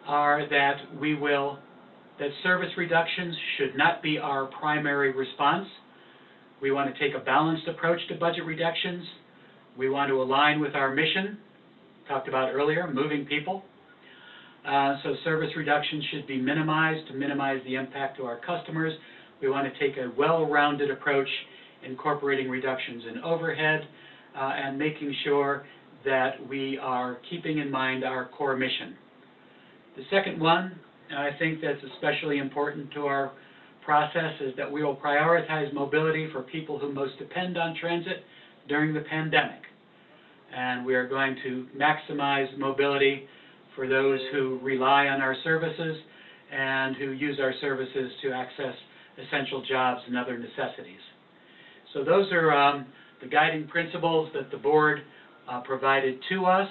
are that service reductions should not be our primary response. We want to take a balanced approach to budget reductions. We want to align with our mission, talked about earlier, moving people. So service reductions should be minimized to minimize the impact to our customers. We want to take a well-rounded approach, incorporating reductions in overhead and making sure that we are keeping in mind our core mission. The second one, and I think that's especially important to our process, is that we will prioritize mobility for people who most depend on transit during the pandemic. And we are going to maximize mobility for those who rely on our services and who use our services to access essential jobs and other necessities. So those are the guiding principles that the board provided to us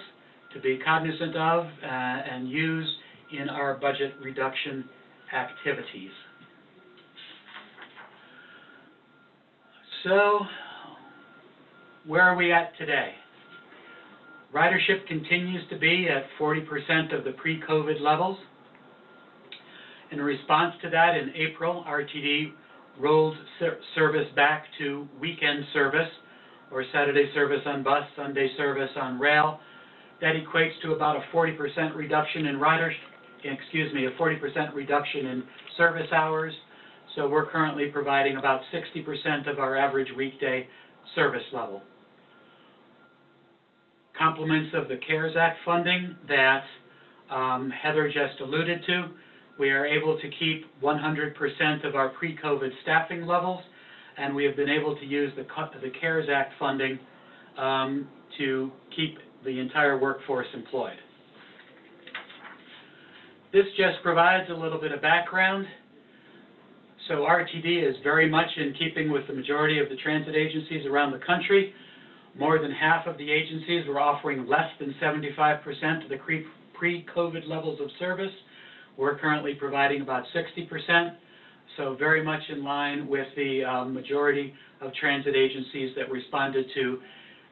to be cognizant of and use in our budget reduction activities. So, where are we at today? Ridership continues to be at 40% of the pre-COVID levels. In response to that, in April, RTD rolled service back to weekend service, or Saturday service on bus, Sunday service on rail. That equates to about a 40% reduction in a 40% reduction in service hours. So we're currently providing about 60% of our average weekday service level. Compliments of the CARES Act funding that Heather just alluded to, we are able to keep 100% of our pre-COVID staffing levels, and we have been able to use the CARES Act funding to keep the entire workforce employed. This just provides a little bit of background. So RTD is very much in keeping with the majority of the transit agencies around the country. More than half of the agencies were offering less than 75% of the pre-COVID levels of service. We're currently providing about 60%, so very much in line with the majority of transit agencies that responded to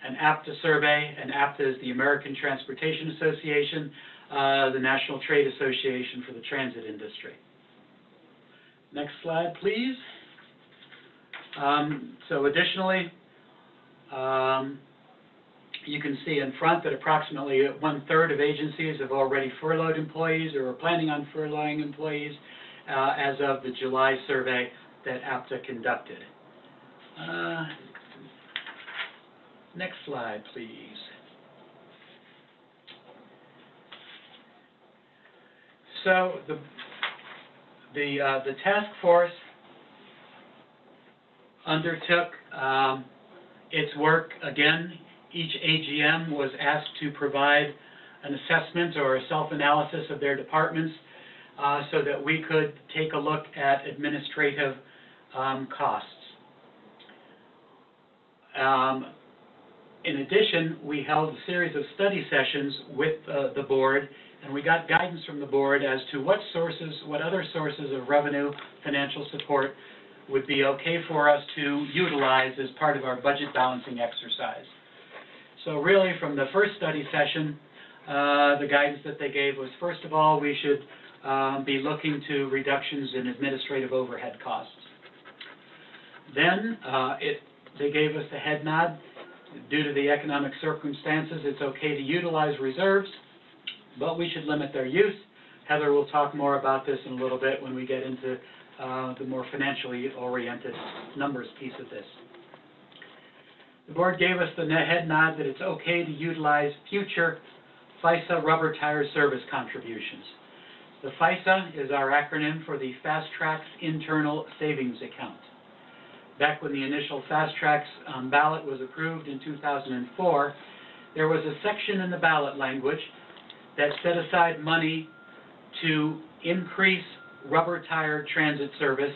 an APTA survey. And APTA is the American Transportation Association, the National Trade Association for the transit industry. Next slide, please. So additionally, you can see in front that approximately 1/3 of agencies have already furloughed employees or are planning on furloughing employees as of the July survey that APTA conducted. Next slide, please. So the task force undertook its work again. Each AGM was asked to provide an assessment or a self-analysis of their departments so that we could take a look at administrative costs. In addition, we held a series of study sessions with the board, and we got guidance from the board as to what other sources of revenue, financial support would be okay for us to utilize as part of our budget balancing exercise. So really, from the first study session, the guidance that they gave was, first of all, we should be looking to reductions in administrative overhead costs. Then they gave us a head nod. Due to the economic circumstances, it's okay to utilize reserves, but we should limit their use. Heather will talk more about this in a little bit when we get into the more financially oriented numbers piece of this. The board gave us the head nod that it's okay to utilize future FISA rubber tire service contributions. The FISA is our acronym for the Fast Tracks Internal Savings Account. Back when the initial Fast Tracks ballot was approved in 2004, there was a section in the ballot language that set aside money to increase rubber tire transit service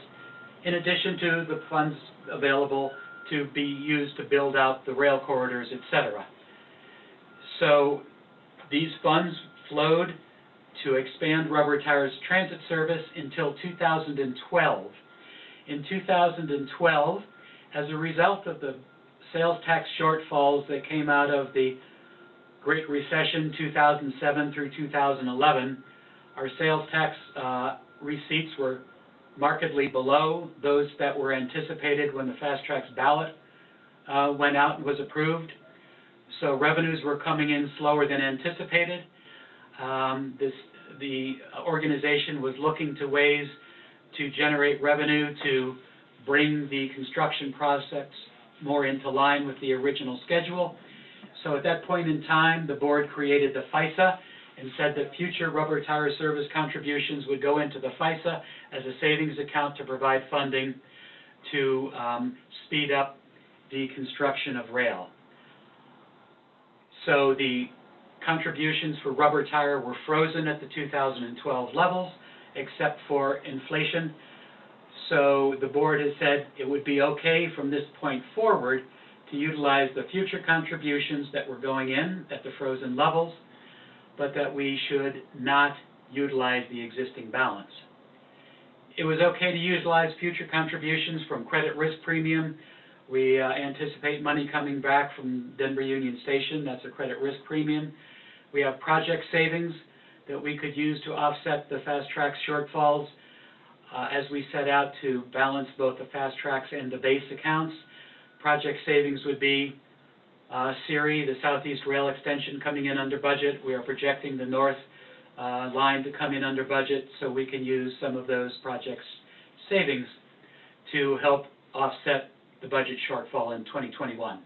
in addition to the funds available to be used to build out the rail corridors, etc. So these funds flowed to expand rubber tires transit service until 2012. In 2012, as a result of the sales tax shortfalls that came out of the Great Recession 2007 through 2011, Our sales tax receipts were markedly below those that were anticipated when the Fast Tracks ballot went out and was approved. So revenues were coming in slower than anticipated. The organization was looking to ways to generate revenue to bring the construction process more into line with the original schedule. So at that point in time, the board created the FISA and said that future rubber tire service contributions would go into the FISA as a savings account to provide funding to speed up the construction of rail. So the contributions for rubber tire were frozen at the 2012 levels, except for inflation. So the board has said it would be okay from this point forward to utilize the future contributions that were going in at the frozen levels, but that we should not utilize the existing balance. It was okay to utilize future contributions from credit risk premium. We anticipate money coming back from Denver Union Station. That's a credit risk premium. We have project savings that we could use to offset the Fast Tracks shortfalls as we set out to balance both the Fast Tracks and the base accounts. Project savings would be SERI, the Southeast Rail Extension, coming in under budget. We are projecting the North line to come in under budget, so we can use some of those projects savings to help offset the budget shortfall in 2021.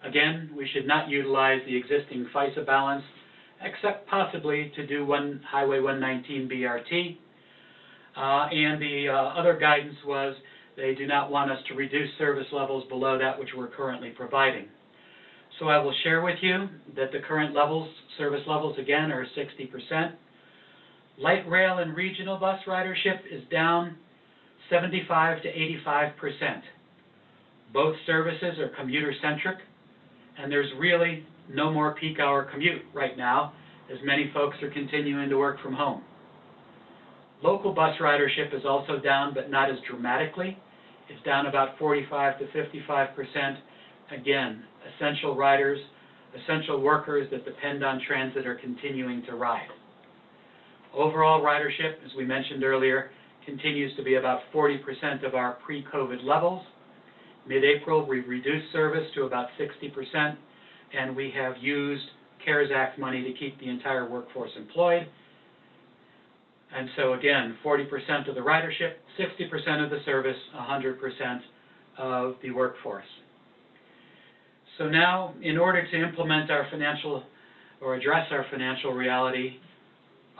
Again, we should not utilize the existing FISA balance, except possibly to do one Highway 119 BRT. And the other guidance was they do not want us to reduce service levels below that which we're currently providing. So I will share with you that the current levels, service levels again, are 60%. Light rail and regional bus ridership is down 75 to 85%. Both services are commuter-centric, and there's really no more peak hour commute right now, as many folks are continuing to work from home. Local bus ridership is also down, but not as dramatically. It's down about 45 to 55%. Again, essential riders, essential workers that depend on transit are continuing to ride. Overall ridership, as we mentioned earlier, continues to be about 40% of our pre-COVID levels. Mid-April, we reduced service to about 60%, and we have used CARES Act money to keep the entire workforce employed. And so again, 40% of the ridership, 60% of the service, 100% of the workforce. So now, in order to implement our financial, or address our financial reality,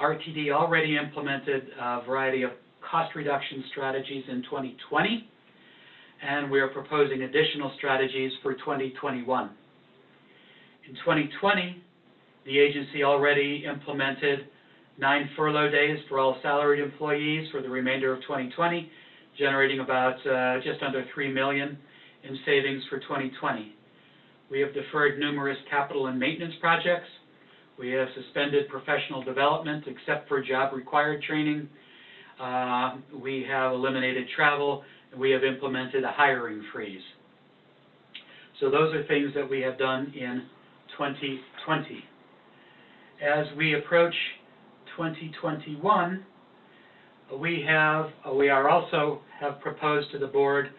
RTD already implemented a variety of cost reduction strategies in 2020, and we are proposing additional strategies for 2021. In 2020, the agency already implemented 9 furlough days for all salaried employees for the remainder of 2020, generating about just under $3 million in savings for 2020. We have deferred numerous capital and maintenance projects. We have suspended professional development except for job-required training. We have eliminated travel, and we have implemented a hiring freeze. So those are things that we have done in 2020. As we approach 2021, we also have proposed to the board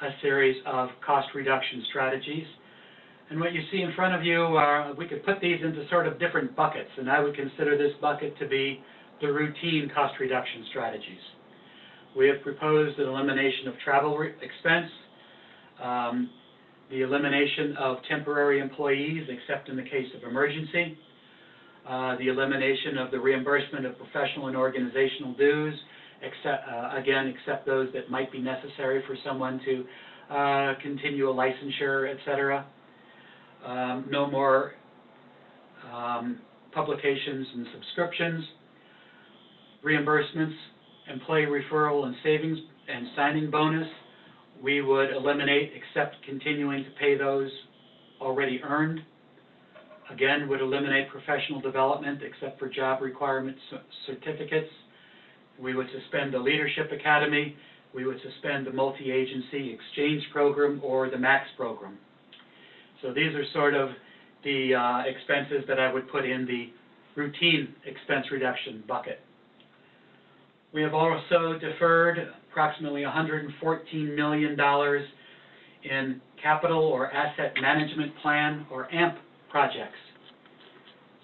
a series of cost reduction strategies. And what you see in front of you are, we could put these into sort of different buckets, and I would consider this bucket to be the routine cost reduction strategies. We have proposed an elimination of travel expense, the elimination of temporary employees, except in the case of emergency, the elimination of the reimbursement of professional and organizational dues, except those that might be necessary for someone to continue a licensure, etc. No more publications and subscriptions, reimbursements, employee referral and savings and signing bonus. We would eliminate, except continuing to pay those already earned. Again, would eliminate professional development except for job requirement certificates. We would suspend the Leadership Academy. We would suspend the multi-agency exchange program or the MAX program. So these are sort of the expenses that I would put in the routine expense reduction bucket. We have also deferred approximately $114 million in capital or asset management plan or AMP projects.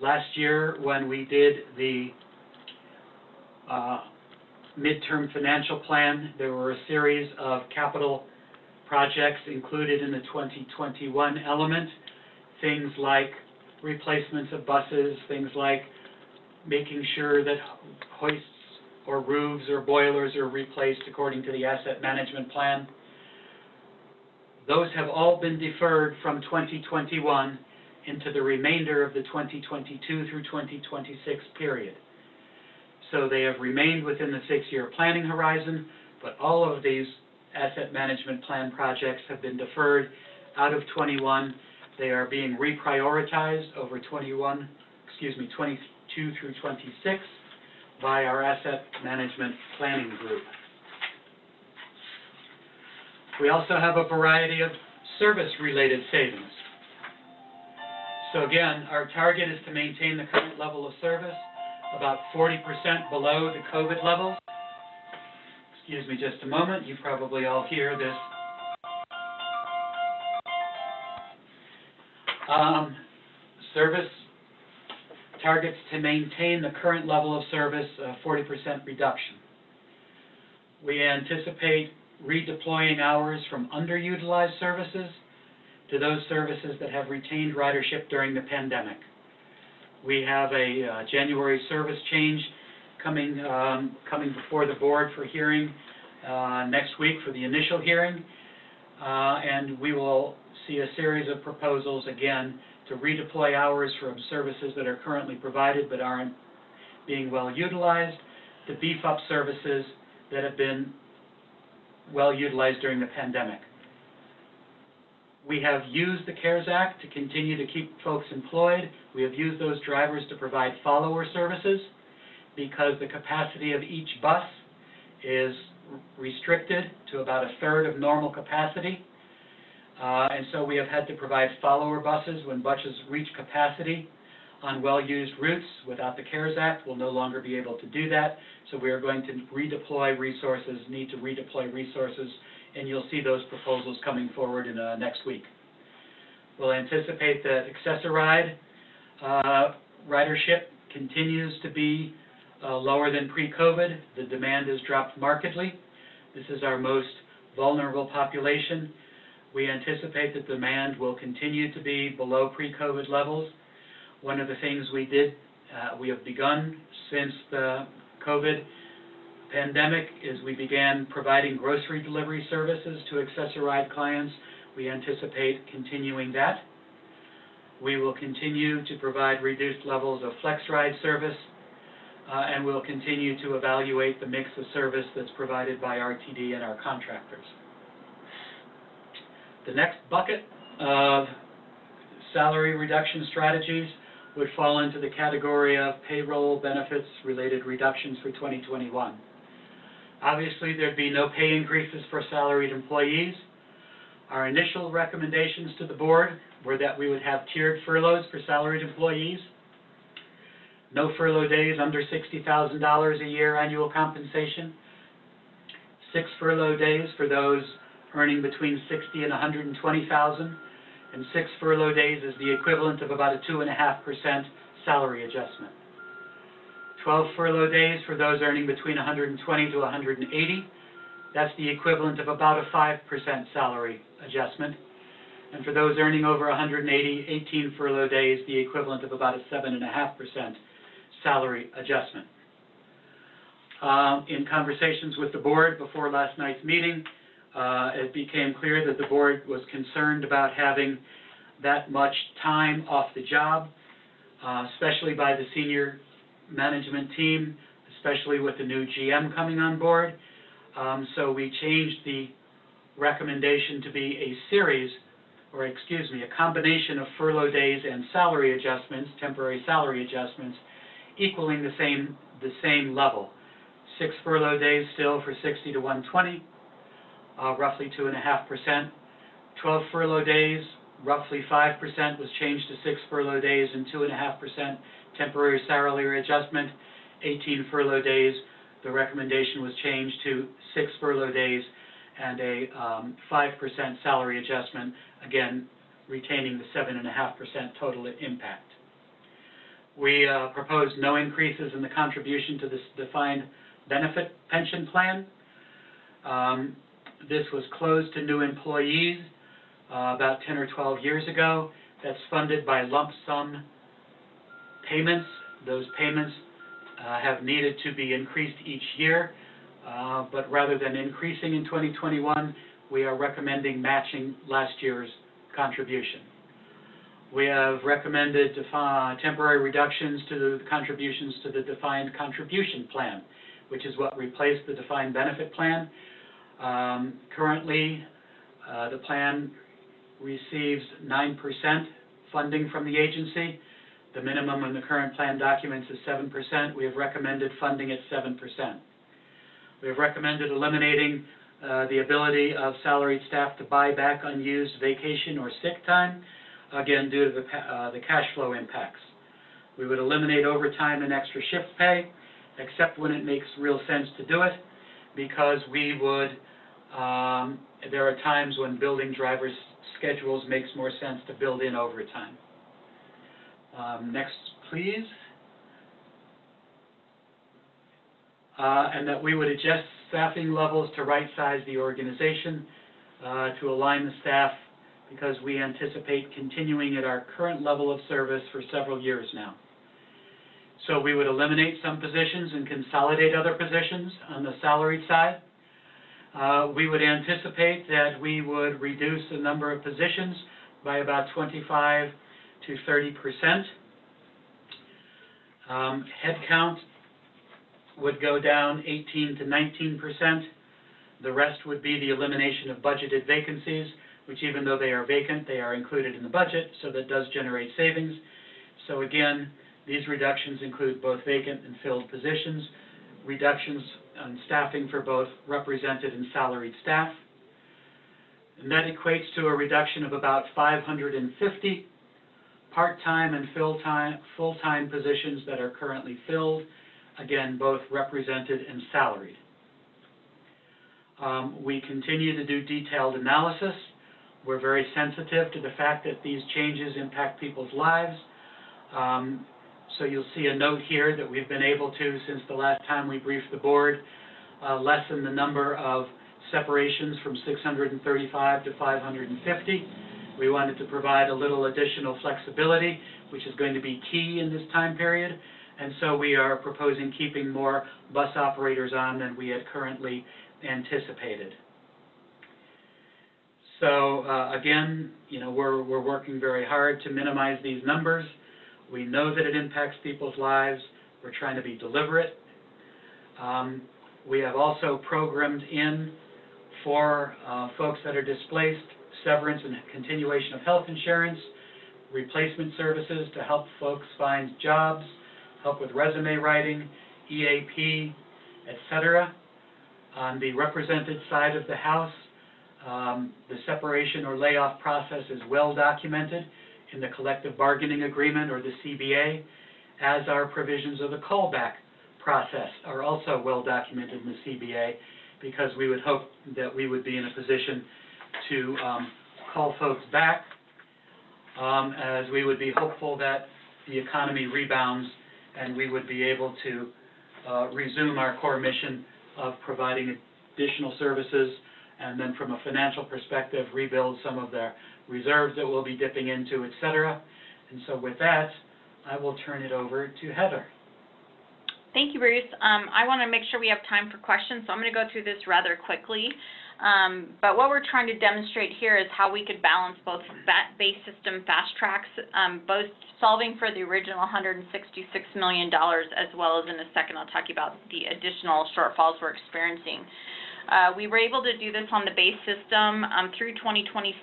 Last year, when we did the midterm financial plan, there were a series of capital projects included in the 2021 element, things like replacements of buses, things like making sure that hoists or roofs or boilers are replaced according to the asset management plan. Those have all been deferred from 2021 into the remainder of the 2022 through 2026 period. So they have remained within the 6-year planning horizon, but all of these asset management plan projects have been deferred out of 21. They are being reprioritized over 22 through 26 by our asset management planning group. We also have a variety of service-related savings. So again, our target is to maintain the current level of service, about 40% below the COVID levels. Excuse me just a moment, you probably all hear this. Service targets to maintain the current level of service, 40% reduction. We anticipate redeploying hours from underutilized services to those services that have retained ridership during the pandemic. We have a January service change coming before the board for hearing next week for the initial hearing, and we will see a series of proposals again to redeploy hours from services that are currently provided but aren't being well utilized, to beef up services that have been well utilized during the pandemic. We have used the CARES Act to continue to keep folks employed. We have used those drivers to provide follower services because the capacity of each bus is restricted to about 1/3 of normal capacity. And so we have had to provide follower buses when buses reach capacity on well-used routes. Without the CARES Act, we'll no longer be able to do that. So we are going to redeploy resources, and you'll see those proposals coming forward in next week. We'll anticipate that Access-a-Ride ridership continues to be lower than pre-COVID. The demand has dropped markedly. This is our most vulnerable population. We anticipate that demand will continue to be below pre-COVID levels. One of the things we have begun since the COVID pandemic is we began providing grocery delivery services to Access-a-Ride clients. We anticipate continuing that. We will continue to provide reduced levels of FlexRide service, and we'll continue to evaluate the mix of service that's provided by RTD and our contractors. The next bucket of salary reduction strategies would fall into the category of payroll benefits related reductions for 2021. Obviously, there'd be no pay increases for salaried employees. Our initial recommendations to the board were that we would have tiered furloughs for salaried employees, no furlough days under $60,000 a year annual compensation, 6 furlough days for those earning between $60,000 and $120,000, and 6 furlough days is the equivalent of about a 2.5% salary adjustment. 12 furlough days for those earning between $120,000 to $180,000. That's the equivalent of about a 5% salary adjustment. And for those earning over $180,000, 18 furlough days, the equivalent of about a 7.5% salary adjustment. In conversations with the board before last night's meeting, it became clear that the board was concerned about having that much time off the job, especially by the senior management team, especially with the new GM coming on board. So we changed the recommendation to be a combination of furlough days and salary adjustments, temporary salary adjustments, equaling the same level. 6 furlough days still for 60 to 120, roughly 2.5%. 12 furlough days, roughly 5%, was changed to 6 furlough days, and 2.5% temporary salary adjustment, 18 furlough days. The recommendation was changed to 6 furlough days and a 5% salary adjustment, again, retaining the 7.5% total impact. We proposed no increases in the contribution to this defined benefit pension plan. This was closed to new employees about 10 or 12 years ago. That's funded by lump sum payments. Those payments have needed to be increased each year, but rather than increasing in 2021, we are recommending matching last year's contribution. We have recommended temporary reductions to the contributions to the defined contribution plan, which is what replaced the defined benefit plan. Currently, the plan receives 9% funding from the agency. The minimum in the current plan documents is 7%. We have recommended funding at 7%. We have recommended eliminating the ability of salaried staff to buy back unused vacation or sick time, again, due to the cash flow impacts. We would eliminate overtime and extra shift pay, except when it makes real sense to do it, because we would, there are times when building drivers' schedules makes more sense to build in overtime. Next, please. And that we would adjust staffing levels to right-size the organization to align the staff, because we anticipate continuing at our current level of service for several years now. So we would eliminate some positions and consolidate other positions on the salaried side. We would anticipate that we would reduce the number of positions by about 25 to 30%. Headcount would go down 18 to 19%. The rest would be the elimination of budgeted vacancies, which, even though they are vacant, they are included in the budget, so that does generate savings. So again, these reductions include both vacant and filled positions, reductions on staffing for both represented and salaried staff. And that equates to a reduction of about 550 part-time and full-time positions that are currently filled, again, both represented and salaried. We continue to do detailed analysis. We're very sensitive to the fact that these changes impact people's lives. So you'll see a note here that we've been able to, since the last time we briefed the board, lessen the number of separations from 635 to 550. We wanted to provide a little additional flexibility, which is going to be key in this time period. And so we are proposing keeping more bus operators on than we had currently anticipated. So again, we're working very hard to minimize these numbers. We know that it impacts people's lives. We're trying to be deliberate. We have also programmed in for folks that are displaced, severance and continuation of health insurance, replacement services to help folks find jobs, help with resume writing, EAP, etc. On the represented side of the House, the separation or layoff process is well documented in the collective bargaining agreement, or the CBA, as are provisions of the callback process are also well documented in the CBA, because we would hope that we would be in a position to call folks back, as we would be hopeful that the economy rebounds and we would be able to resume our core mission of providing additional services, and then from a financial perspective, rebuild some of the reserves that we'll be dipping into, etc. And so with that, I will turn it over to Heather. Thank you, Bruce. I want to make sure we have time for questions, so I'm going to go through this rather quickly. But what we're trying to demonstrate here is how we could balance both base system fast tracks, both solving for the original $166 million, as well as in a second I'll talk about the additional shortfalls we're experiencing. We were able to do this on the base system through 2026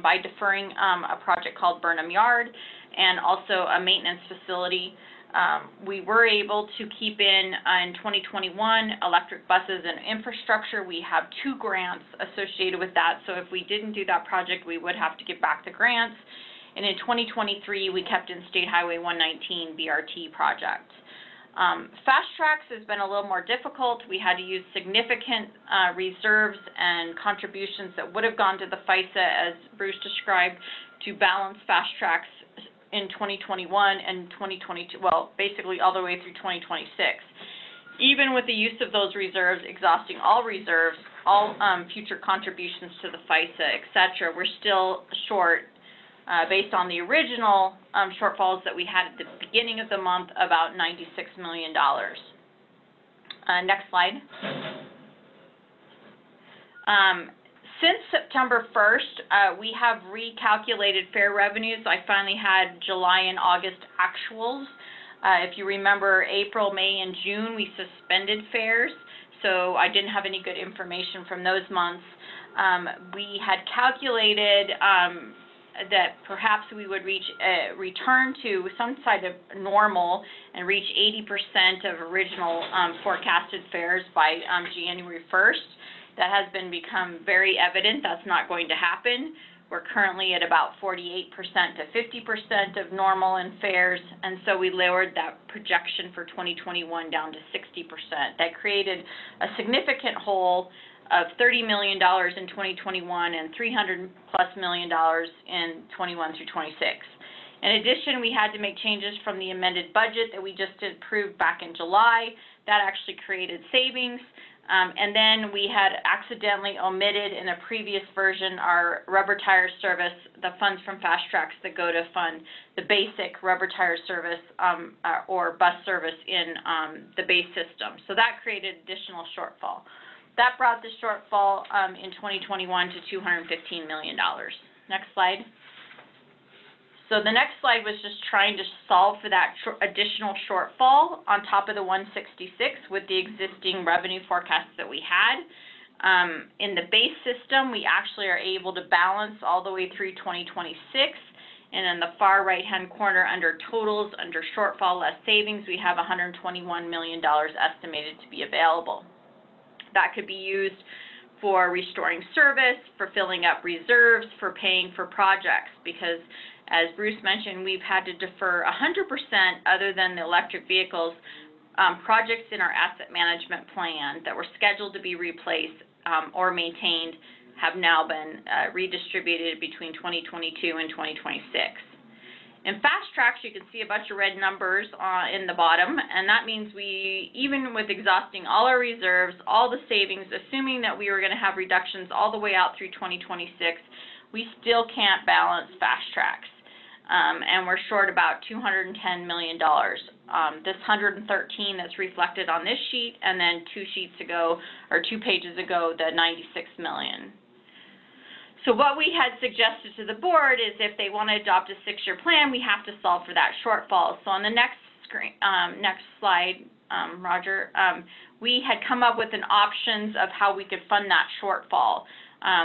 by deferring a project called Burnham Yard and also a maintenance facility. We were able to keep in 2021 electric buses and infrastructure. We have 2 grants associated with that, so if we didn't do that project, we would have to give back the grants. And in 2023, we kept in State Highway 119 BRT project. Fast Tracks has been a little more difficult. We had to use significant reserves and contributions that would have gone to the FISA, as Bruce described, to balance Fast Tracks in 2021 and 2022, well, basically all the way through 2026. Even with the use of those reserves, exhausting all reserves, all future contributions to the FISA, et cetera, we're still short, based on the original shortfalls that we had at the beginning of the month, about $96 million. Next slide. Since September 1st, we have recalculated fare revenues. I finally had July and August actuals. If you remember, April, May, and June, we suspended fares, so I didn't have any good information from those months. We had calculated that perhaps we would return to some side of normal and reach 80% of original forecasted fares by January 1st. That has become very evident that's not going to happen. We're currently at about 48% to 50% of normal in fares, and so we lowered that projection for 2021 down to 60%. That created a significant hole of $30 million in 2021 and $300+ million in 21 through 26. In addition, we had to make changes from the amended budget that we just approved back in July. That actually created savings. And then we had accidentally omitted in a previous version our rubber tire service, the funds from Fast Tracks that go to fund the basic rubber tire service or bus service in the base system. So that created additional shortfall. That brought the shortfall in 2021 to $215 million. Next slide. So the next slide was just trying to solve for that additional shortfall on top of the 166 with the existing revenue forecasts that we had. In the base system, we actually are able to balance all the way through 2026. And in the far right-hand corner, under totals, under shortfall less savings, we have $121 million estimated to be available. That could be used for restoring service, for filling up reserves, for paying for projects, because as Bruce mentioned, we've had to defer 100% other than the electric vehicles, projects in our asset management plan that were scheduled to be replaced or maintained have now been redistributed between 2022 and 2026. In Fast Tracks, you can see a bunch of red numbers in the bottom, and that means we, even with exhausting all our reserves, all the savings, assuming that we were going to have reductions all the way out through 2026, we still can't balance Fast Tracks. And we're short about $210 million. This 113 that's reflected on this sheet, and then 2 pages ago, the $96 million. So what we had suggested to the board is if they want to adopt a 6-year plan, we have to solve for that shortfall. So on the next slide, Roger, we had come up with an options of how we could fund that shortfall.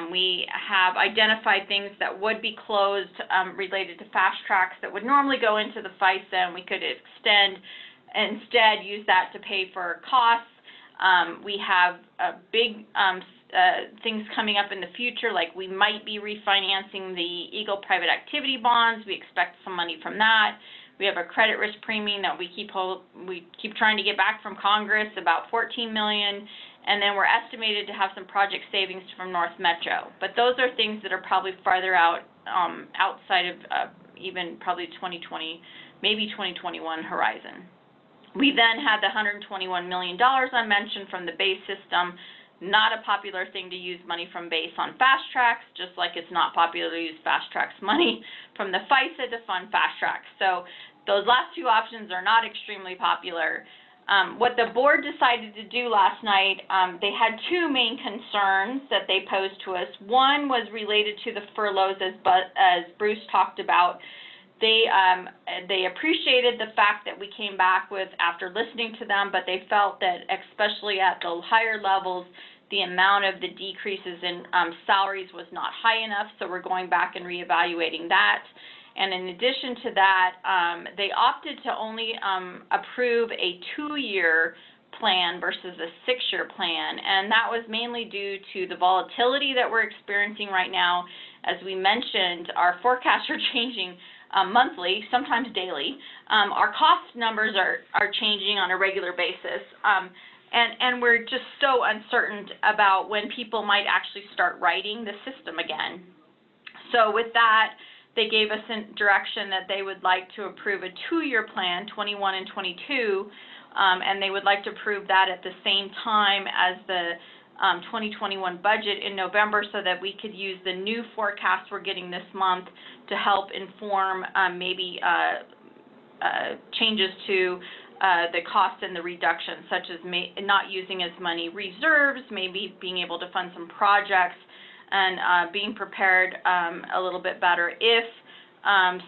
We have identified things that would be closed related to Fast Tracks that would normally go into the FISA, and we could instead use that to pay for costs. We have big things coming up in the future, like we might be refinancing the Eagle private activity bonds. We expect some money from that. We have a credit risk premium that we keep trying to get back from Congress, about $14 million. And then we're estimated to have some project savings from North Metro. But those are things that are probably farther out, outside of even probably 2020, maybe 2021 horizon. We then had the $121 million I mentioned from the base system. Not a popular thing to use money from base on Fast Tracks, just like it's not popular to use Fast Tracks money from the FISA to fund Fast Tracks. So those last 2 options are not extremely popular. What the board decided to do last night, they had 2 main concerns that they posed to us. One was related to the furloughs, as Bruce talked about. They appreciated the fact that we came back with after listening to them, but they felt that especially at the higher levels, the amount of the decreases in salaries was not high enough, so we're going back and reevaluating that. And in addition to that, they opted to only approve a 2-year plan versus a 6-year plan, and that was mainly due to the volatility that we're experiencing right now, as we mentioned, our forecasts are changing monthly, sometimes daily. Our cost numbers are changing on a regular basis. And we're just so uncertain about when people might actually start writing the system again. So with that, they gave us a direction that they would like to approve a 2-year plan, 21 and 22, and they would like to approve that at the same time as the 2021 budget in November, so that we could use the new forecast we're getting this month to help inform maybe changes to the cost and the reduction, such as not using as many reserves, maybe being able to fund some projects, and being prepared a little bit better if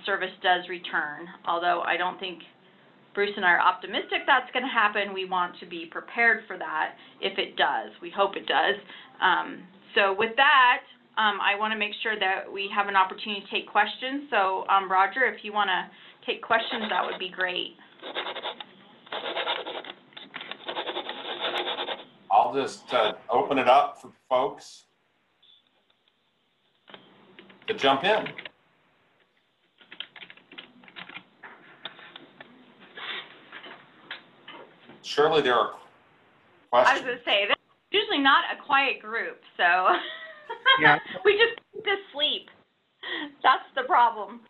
service does return. Although I don't think Bruce and I are optimistic that's going to happen, we want to be prepared for that if it does. We hope it does. So with that, I want to make sure that we have an opportunity to take questions. So Roger, if you want to take questions, that would be great. I'll just open it up for folks to jump in. Surely there are questions. I was going to say, this is usually not a quiet group, so Yeah. we just need to sleep. That's the problem.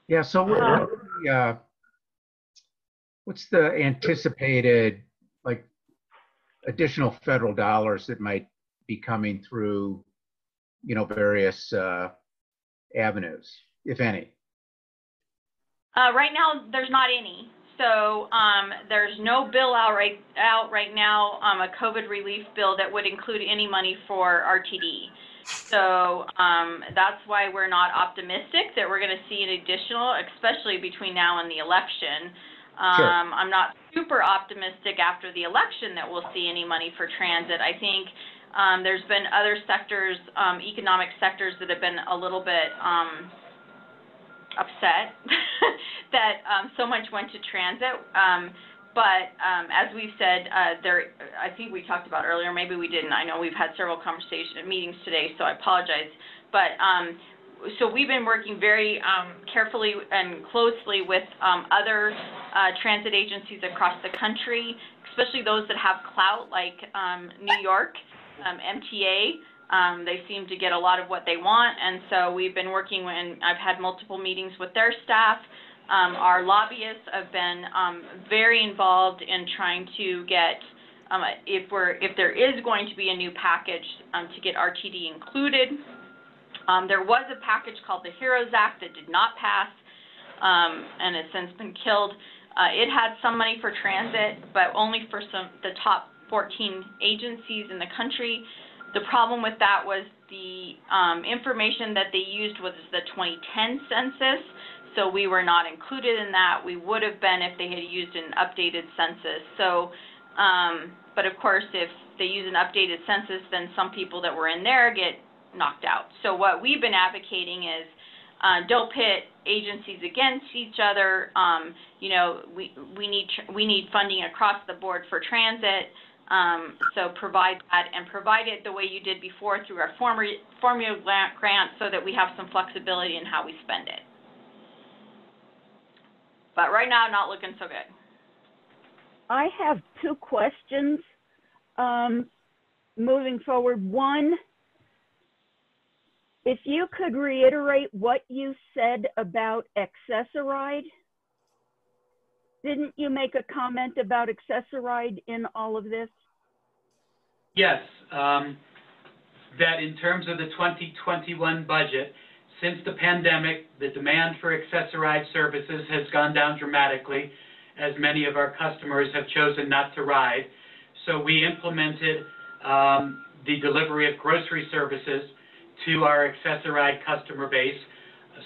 Yeah, so what's the anticipated, like, additional federal dollars that might be coming through, various avenues, if any? Right now, there's not any. So there's no bill out right now, a COVID relief bill that would include any money for RTD. So that's why we're not optimistic that we're going to see an additional, especially between now and the election. Sure. I'm not super optimistic after the election that we'll see any money for transit. I think there's been other sectors, economic sectors, that have been a little bit upset that so much went to transit. But as we've said, I think we talked about earlier, maybe we didn't. I know we've had several meetings today, so I apologize. But so we've been working very carefully and closely with other transit agencies across the country, especially those that have clout, like New York, MTA. They seem to get a lot of what they want, and so we've been working, and I've had multiple meetings with their staff. Our lobbyists have been very involved in trying to get, if there is going to be a new package, to get RTD included. There was a package called the HEROES Act that did not pass, and has since been killed. It had some money for transit, but only for the top 14 agencies in the country. The problem with that was the information that they used was the 2010 census, so we were not included in that. We would have been if they had used an updated census. So, but of course, if they use an updated census, then some people that were in there get knocked out. So what we've been advocating is don't pit agencies against each other. We need funding across the board for transit. So provide that, and provide it the way you did before through our formula grant, so that we have some flexibility in how we spend it. But right now, not looking so good. I have 2 questions moving forward. One, if you could reiterate what you said about Access-a-Ride. Didn't you make a comment about Access-a-Ride in all of this? Yes, that in terms of the 2021 budget, since the pandemic, the demand for Access-a-Ride services has gone down dramatically, as many of our customers have chosen not to ride. So we implemented the delivery of grocery services to our Access-a-Ride customer base,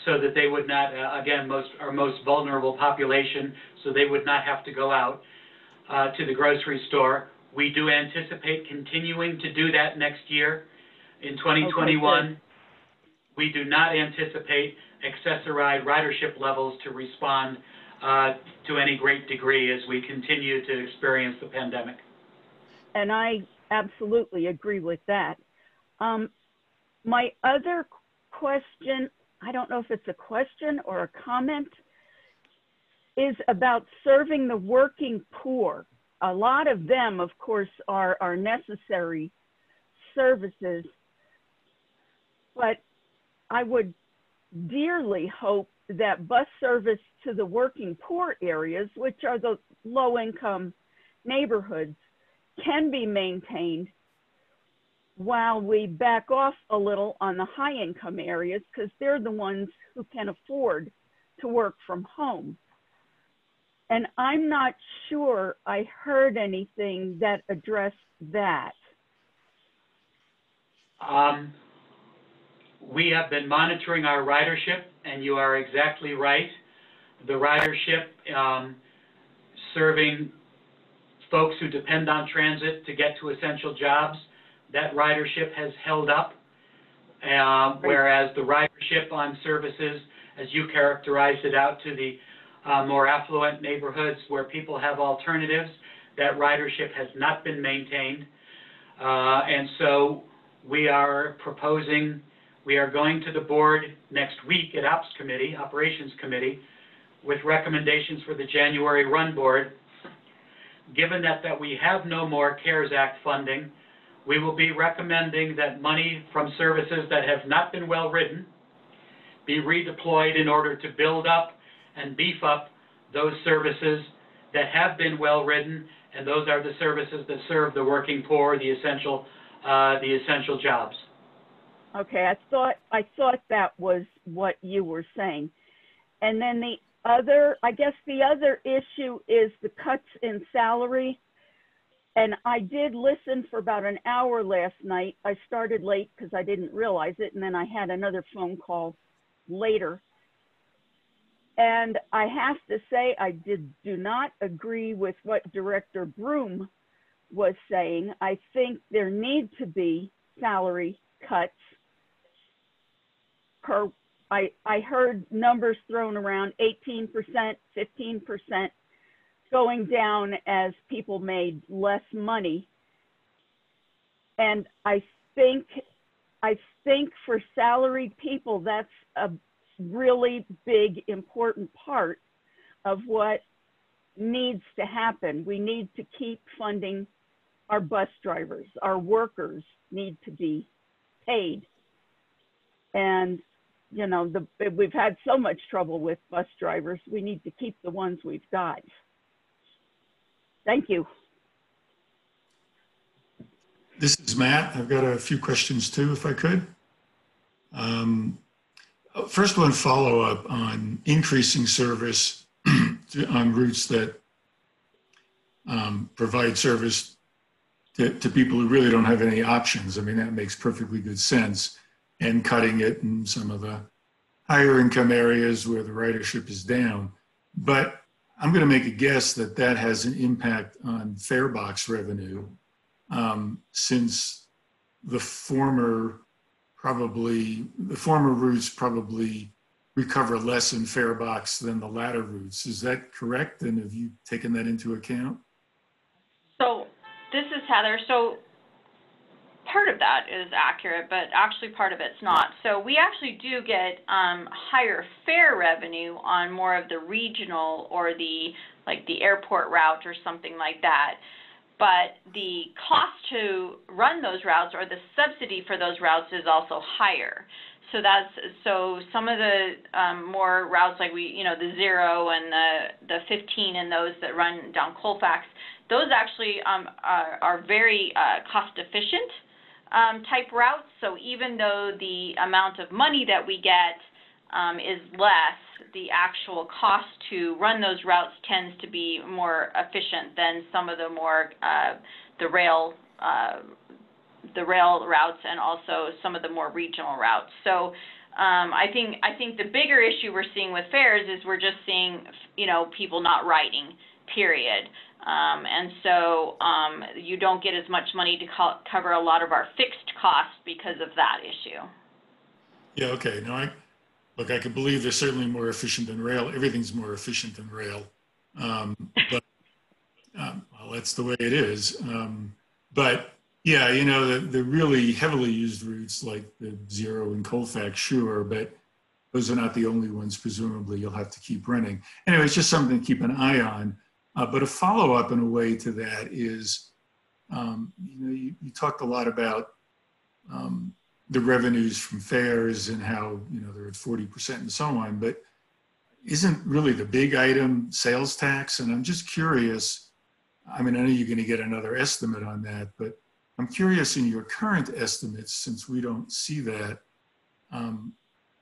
so that they would not, again, our most vulnerable population, so they would not have to go out to the grocery store. We do anticipate continuing to do that next year. In 2021, okay, we do not anticipate Access-a-Ride ridership levels to respond to any great degree as we continue to experience the pandemic. And I absolutely agree with that. My other question, I don't know if it's a question or a comment, is about serving the working poor. A lot of them, of course, are necessary services, but I would dearly hope that bus service to the working poor areas, which are the low-income neighborhoods, can be maintained while we back off a little on the high-income areas, because they're the ones who can afford to work from home. And I'm not sure I heard anything that addressed that. We have been monitoring our ridership, and you are exactly right. The ridership serving folks who depend on transit to get to essential jobs, that ridership has held up, whereas the ridership on services, as you characterized it, out to the more affluent neighborhoods where people have alternatives, that ridership has not been maintained. And so we are proposing, we are going to the board next week at Operations Committee, with recommendations for the January run board. Given that we have no more CARES Act funding, we will be recommending that money from services that have not been well ridden be redeployed in order to build up and beef up those services that have been well ridden, and those are the services that serve the working poor, the essential jobs. Okay, I thought that was what you were saying. And then I guess the other issue is the cuts in salary. And I did listen for about an hour last night. I started late because I didn't realize it, and then I had another phone call later. And I have to say, I do not agree with what Director Broom was saying. I think there need to be salary cuts. I heard numbers thrown around, 18%, 15%, going down as people made less money. And I think for salaried people, that's a really big, important part of what needs to happen. We need to keep funding our bus drivers. Our workers need to be paid. And, you know, we've had so much trouble with bus drivers. We need to keep the ones we've got. Thank you. This is Matt. I've got a few questions too, if I could. First one, follow up on increasing service on routes that provide service to people who really don't have any options. I mean, that makes perfectly good sense. And cutting it in some of the higher income areas where the ridership is down. But I'm going to make a guess that that has an impact on fare box revenue, since the former routes probably recover less in fare box than the latter routes. Is that correct? And have you taken that into account? So this is Heather. So part of that is accurate, but actually part of it's not. So we actually do get higher fare revenue on more of the regional or the airport route or something like that. But the cost to run those routes or the subsidy for those routes is also higher. So some of the more routes like the 0 and the 15 and those that run down Colfax, those actually are very cost efficient type routes. So even though the amount of money that we get is less, the actual cost to run those routes tends to be more efficient than some of the more the rail routes and also some of the more regional routes. So I think the bigger issue we're seeing with fares is we're just seeing people not riding, period. And so you don't get as much money to cover a lot of our fixed costs because of that issue. Yeah, okay. No, I can believe they're certainly more efficient than rail. Everything's more efficient than rail. But well, that's the way it is. But Yeah, you know, the really heavily used routes like the Zero and Colfax, sure, but those are not the only ones. Presumably, you'll have to keep running. Anyway, it's just something to keep an eye on. But a follow-up in a way to that is, you know, you talked a lot about the revenues from fares and how, you know, they're at 40% and so on, but isn't really the big item sales tax? And I'm just curious, I mean, I know you're going to get another estimate on that, but I'm curious in your current estimates, since we don't see that,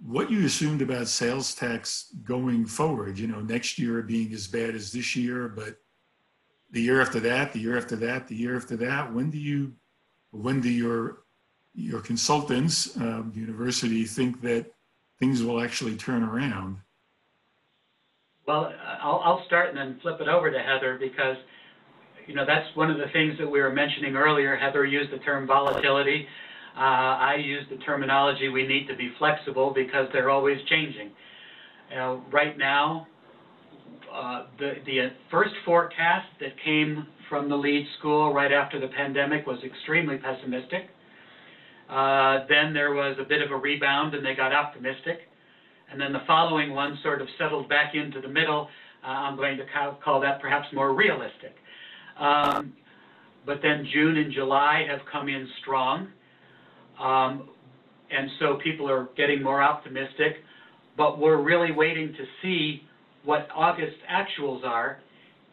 what you assumed about sales tax going forward, you know, next year being as bad as this year, but the year after that, the year after that, the year after that, when do your consultants, the university, think that things will actually turn around? Well, I'll start and then flip it over to Heather because, you know, that's one of the things that we were mentioning earlier. Heather used the term volatility. I used the terminology we need to be flexible because they're always changing. You know, right now, the first forecast that came from the lead school right after the pandemic was extremely pessimistic. Then there was a bit of a rebound and they got optimistic. And then the following one sort of settled back into the middle. I'm going to call that perhaps more realistic. But then June and July have come in strong. And so people are getting more optimistic. But we're really waiting to see what August actuals are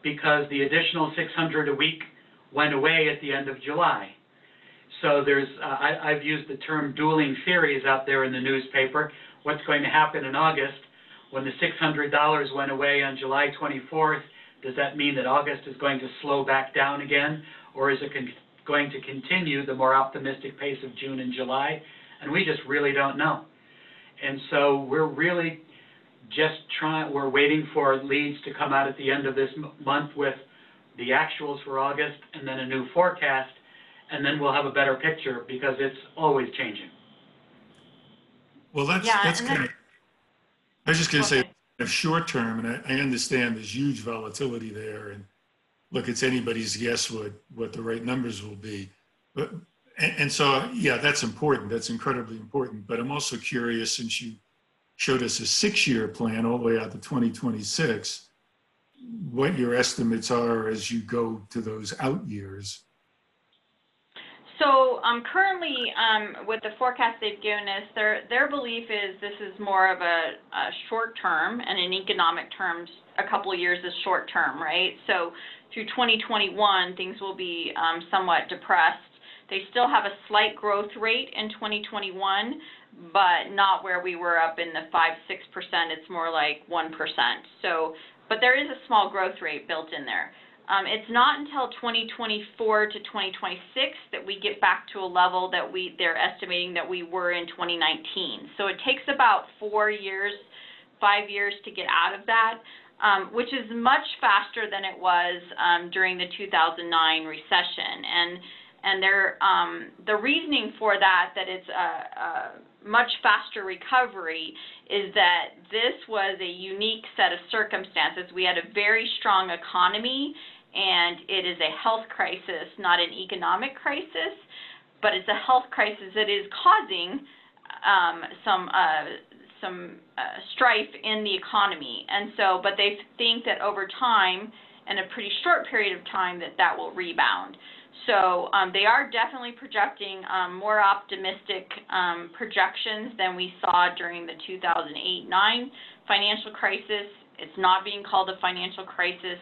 because the additional 600 a week went away at the end of July. So there's, I've used the term dueling theories out there in the newspaper. What's going to happen in August when the $600 went away on July 24th? Does that mean that August is going to slow back down again? Or is it going to continue the more optimistic pace of June and July? And we just really don't know. And so we're really just we're waiting for leads to come out at the end of this month with the actuals for August and then a new forecast. And then we'll have a better picture because it's always changing. Well, that's kind of, I was just going to say, short term, and I understand there's huge volatility there. And look, it's anybody's guess what the right numbers will be. But, and so, yeah, that's important. That's incredibly important. But I'm also curious, since you showed us a 6-year plan all the way out to 2026, what your estimates are as you go to those out years. So currently, with the forecast they've given us, their belief is this is more of a short term, and in economic terms, a couple of years is short term, right? So through 2021, things will be somewhat depressed. They still have a slight growth rate in 2021, but not where we were up in the 5-6%. It's more like 1%. So, but there is a small growth rate built in there. It's not until 2024 to 2026 that we get back to a level that they're estimating that we were in 2019. So it takes about 4 years, 5 years to get out of that, which is much faster than it was during the 2009 recession. And the reasoning for that it's a much faster recovery is that this was a unique set of circumstances. We had a very strong economy, and it is a health crisis, not an economic crisis, but it's a health crisis that is causing some strife in the economy. And so, but they think that over time, in a pretty short period of time, that will rebound. So they are definitely projecting more optimistic projections than we saw during the 2008-9 financial crisis. It's not being called a financial crisis.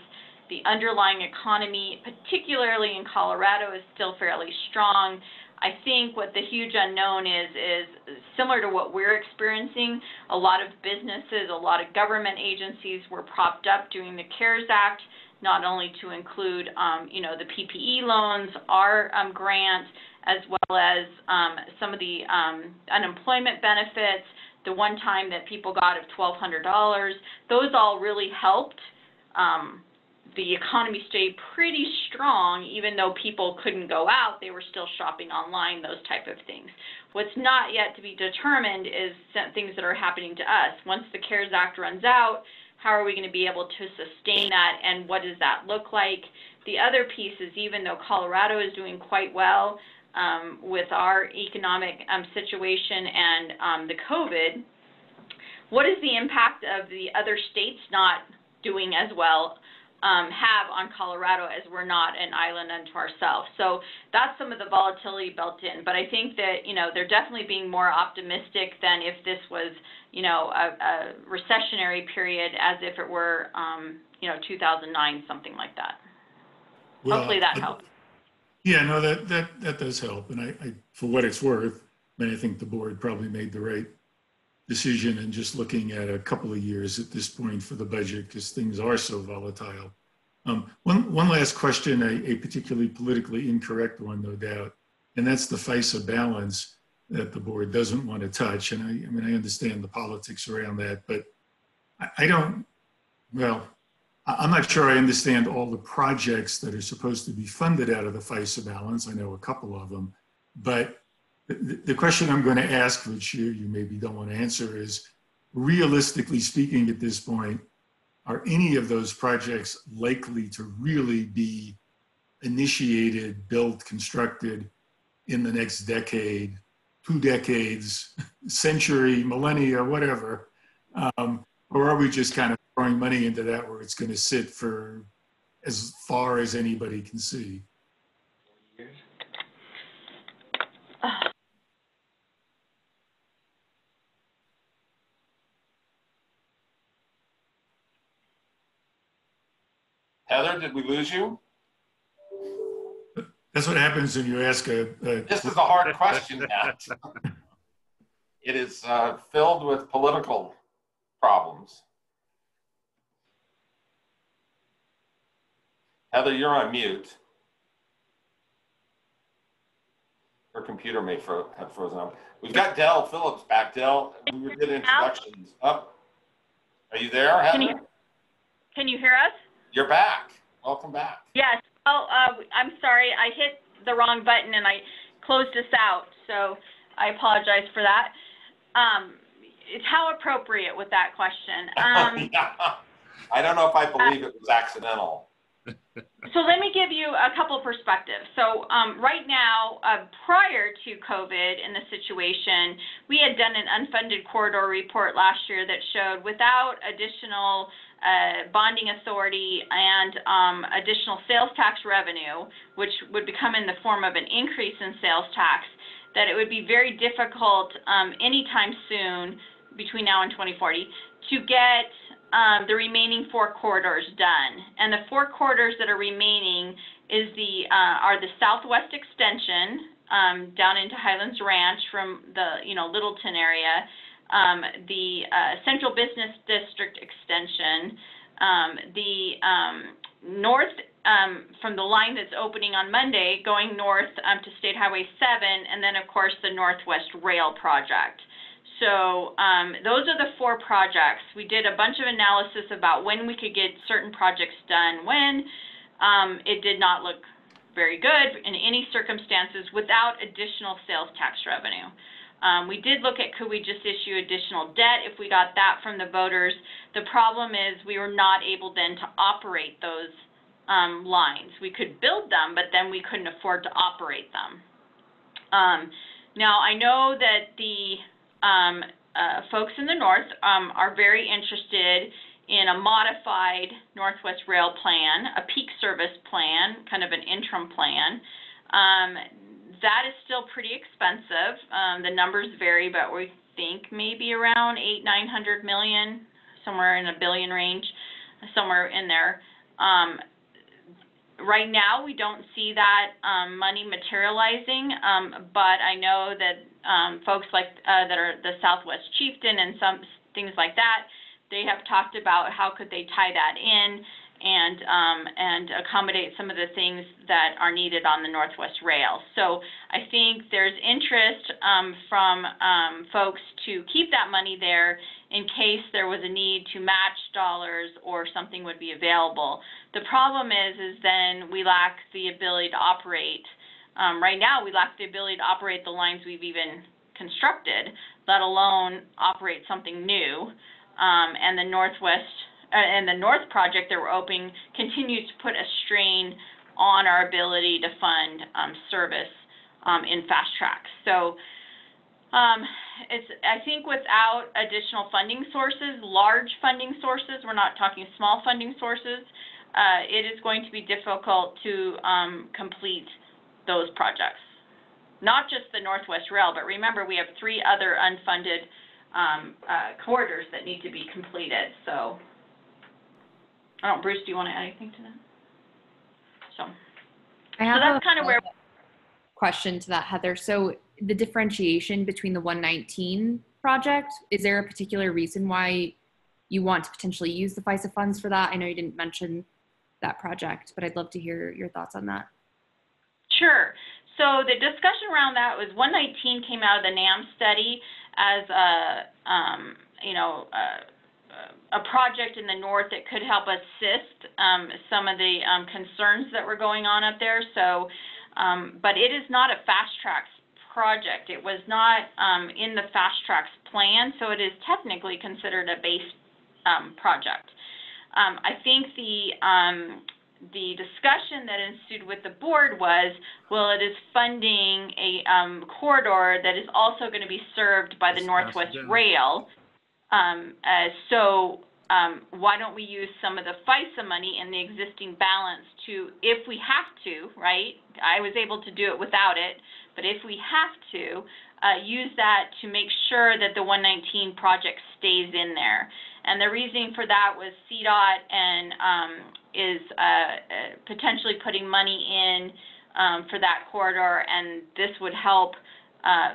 The underlying economy, particularly in Colorado, is still fairly strong. I think what the huge unknown is similar to what we're experiencing. A lot of businesses, a lot of government agencies were propped up during the CARES Act, not only to include, the PPE loans, our grant, as well as some of the unemployment benefits, the one time that people got of $1,200. Those all really helped the economy stay pretty strong. Even though people couldn't go out, they were still shopping online, those type of things. What's not yet to be determined is things that are happening to us. Once the CARES Act runs out, how are we going to be able to sustain that, and what does that look like? the other piece is, even though Colorado is doing quite well with our economic situation and the COVID, what is the impact of the other states not doing as well have on Colorado, as we're not an island unto ourselves? So that's some of the volatility built in. But I think that, you know, they're definitely being more optimistic than if this was, you know, a recessionary period, as if it were, you know, 2009, something like that. Well, Hopefully that helps. Yeah, no, that does help. And I, for what it's worth, I mean, I think the board probably made the right decision in just looking at a couple of years at this point for the budget, because things are so volatile. One last question, a particularly politically incorrect one, no doubt, and that's the FISA balance that the board doesn't want to touch. And I mean, I understand the politics around that, but I don't, well, I'm not sure I understand all the projects that are supposed to be funded out of the FISA balance. I know a couple of them, but the question I'm going to ask, which you maybe don't want to answer, is, realistically speaking at this point, are any of those projects likely to really be initiated, built, constructed in the next decade, 2 decades, century, millennia, whatever? Or are we just kind of throwing money into that where it's going to sit for as far as anybody can see? Heather, did we lose you? That's what happens when you ask This is a hard question, Matt. It is filled with political problems. Heather, you're on mute. Her computer may have frozen up. We've got Dell Phillips back. Dell, we did introductions. Oh, are you there, Heather? Can you hear us? You're back. Welcome back. Yes. Oh, I'm sorry. I hit the wrong button and I closed us out, so I apologize for that. It's how appropriate with that question. Yeah. I don't know if I believe it was accidental. So let me give you a couple perspectives. So right now, prior to COVID in the situation, we had done an unfunded corridor report last year that showed, without additional bonding authority and additional sales tax revenue, which would become in the form of an increase in sales tax, that it would be very difficult anytime soon, between now and 2040, to get the remaining 4 corridors done. And the 4 corridors that are remaining are the Southwest Extension down into Highlands Ranch from the Littleton area, the Central Business District Extension, the north from the line that's opening on Monday going north to State Highway 7, and then of course the Northwest Rail Project. So those are the 4 projects. We did a bunch of analysis about when we could get certain projects done when. It did not look very good in any circumstances without additional sales tax revenue. We did look at, could we just issue additional debt if we got that from the voters. The problem is we were not able then to operate those lines. We could build them, but then we couldn't afford to operate them. Now, I know that the folks in the north are very interested in a modified Northwest Rail plan, a peak service plan, kind of an interim plan. That is still pretty expensive. The numbers vary, but we think maybe around $800–900 million, somewhere in a billion range, somewhere in there. Right now, we don't see that money materializing, but I know that folks like that are the Southwest Chieftain and some things like that, they have talked about how could they tie that in and accommodate some of the things that are needed on the Northwest Rail. So I think there's interest from folks to keep that money there in case there was a need to match dollars or something would be available. The problem is then we lack the ability to operate. Right now, we lack the ability to operate the lines we've even constructed, let alone operate something new. And the North project that we're opening continues to put a strain on our ability to fund service in fast track. So I think without additional funding sources, large funding sources, we're not talking small funding sources, it is going to be difficult to complete those projects. Not just the Northwest Rail, but remember we have 3 other unfunded corridors that need to be completed. So, I don't know, Bruce, do you want to add anything to that? So that's kind of where. Question to that, Heather. So the differentiation between the 119 project, is there a particular reason why you want to potentially use the FISA funds for that? I know you didn't mention that project, but I'd love to hear your thoughts on that. Sure. So the discussion around that was 119 came out of the NAM study as a project in the north that could help assist some of the concerns that were going on up there. So, but it is not a fast tracks project. It was not in the fast tracks plan, so it is technically considered a base project. I think the discussion that ensued with the board was, well, it is funding a corridor that is also going to be served by the Northwest Rail. So why don't we use some of the FISA money in the existing balance to, if we have to, right? I was able to do it without it, but if we have to, use that to make sure that the 119 project stays in there. And the reasoning for that was CDOT and is potentially putting money in for that corridor, and this would help,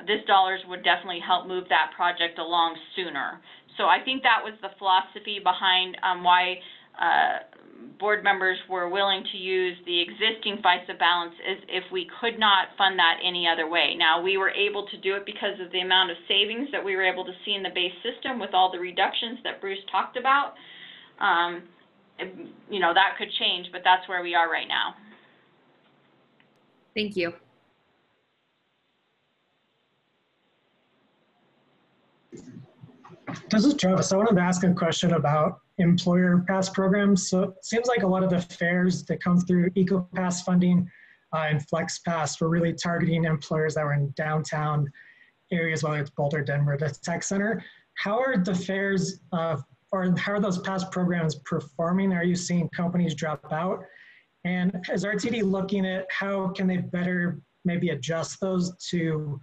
this dollars would definitely help move that project along sooner. So I think that was the philosophy behind why board members were willing to use the existing FISA balance is if we could not fund that any other way. Now, we were able to do it because of the amount of savings that we were able to see in the base system with all the reductions that Bruce talked about. You know, that could change, but that's where we are right now. Thank you. This is Travis. I wanted to ask a question about employer pass programs. So it seems like a lot of the fares that come through EcoPass funding and FlexPass were really targeting employers that were in downtown areas, whether it's Boulder, Denver, the tech center. How are the fares or how are those pass programs performing? Are you seeing companies drop out? And is RTD looking at how can they better maybe adjust those to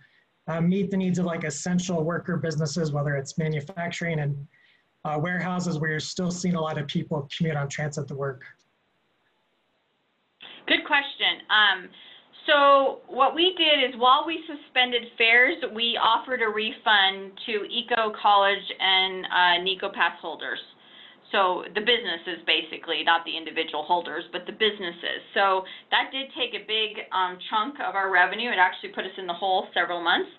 meet the needs of like essential worker businesses, whether it's manufacturing and warehouses where you're still seeing a lot of people commute on transit to work? Good question. So what we did is while we suspended fares, we offered a refund to Eco College and NECO Pass holders. So the businesses basically, not the individual holders, but the businesses. So that did take a big chunk of our revenue. It actually put us in the hole several months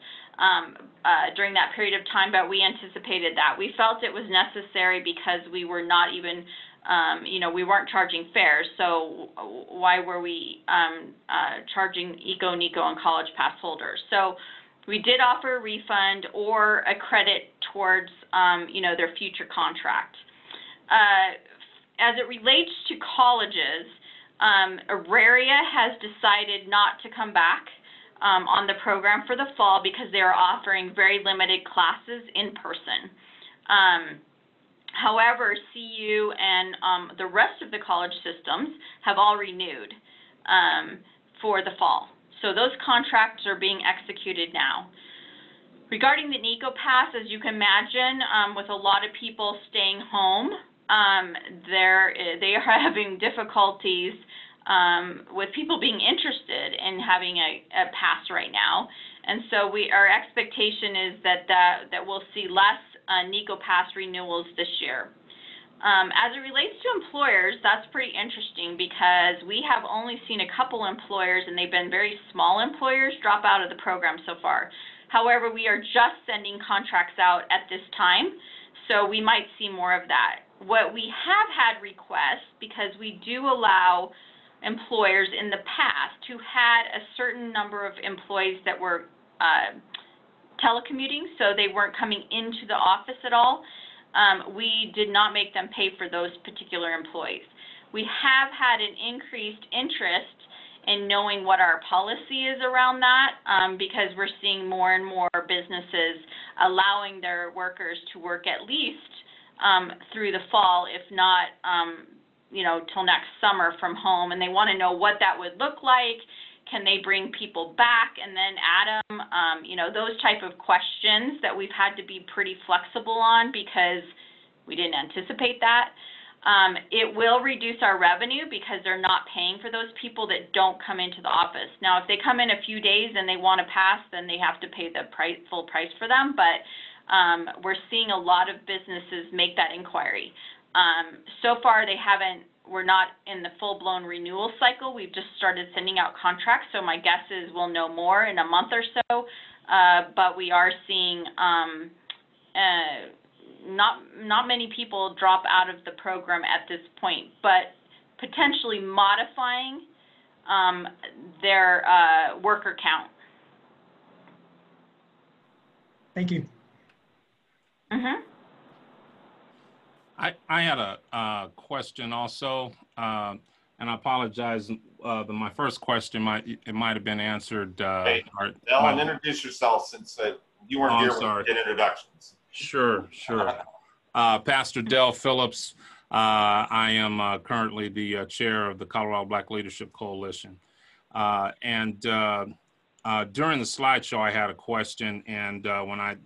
during that period of time, but we anticipated that. We felt it was necessary because we were not even, you know, we weren't charging fares. So why were we charging Eco, NECO, and College Pass holders? So we did offer a refund or a credit towards, you know, their future contract. As it relates to colleges, Auraria has decided not to come back on the program for the fall because they are offering very limited classes in person. However, CU and the rest of the college systems have all renewed for the fall. So those contracts are being executed now. Regarding the NECO Pass, as you can imagine, with a lot of people staying home, they are having difficulties with people being interested in having a pass right now. And so our expectation is that we'll see less NECO Pass renewals this year. As it relates to employers, that's pretty interesting because we have only seen a couple employers, and they've been very small employers, drop out of the program so far. However, we are just sending contracts out at this time, so we might see more of that. What we have had requests, because we do allow employers in the past who had a certain number of employees that were telecommuting, so they weren't coming into the office at all, we did not make them pay for those particular employees. We have had an increased interest and knowing what our policy is around that, because we're seeing more and more businesses allowing their workers to work at least through the fall, if not, you know, till next summer from home, and they want to know what that would look like. Can they bring people back and then add them? You know, those type of questions that we've had to be pretty flexible on because we didn't anticipate that. It will reduce our revenue because they're not paying for those people that don't come into the office. Now, if they come in a few days and they want to pass, then they have to pay the full price for them. But we're seeing a lot of businesses make that inquiry. So far, we're not in the full-blown renewal cycle. We've just started sending out contracts. So my guess is we'll know more in a month or so. But we are seeing not many people drop out of the program at this point, but potentially modifying their worker count. Thank you. Mm-hmm. I had a question also, and I apologize. My first question might have been answered. Hey, Ellen, introduce yourself since you weren't here when we did introductions. Sure. Pastor Del Phillips. I am currently the chair of the Colorado Black Leadership Coalition. And during the slideshow, I had a question, and when I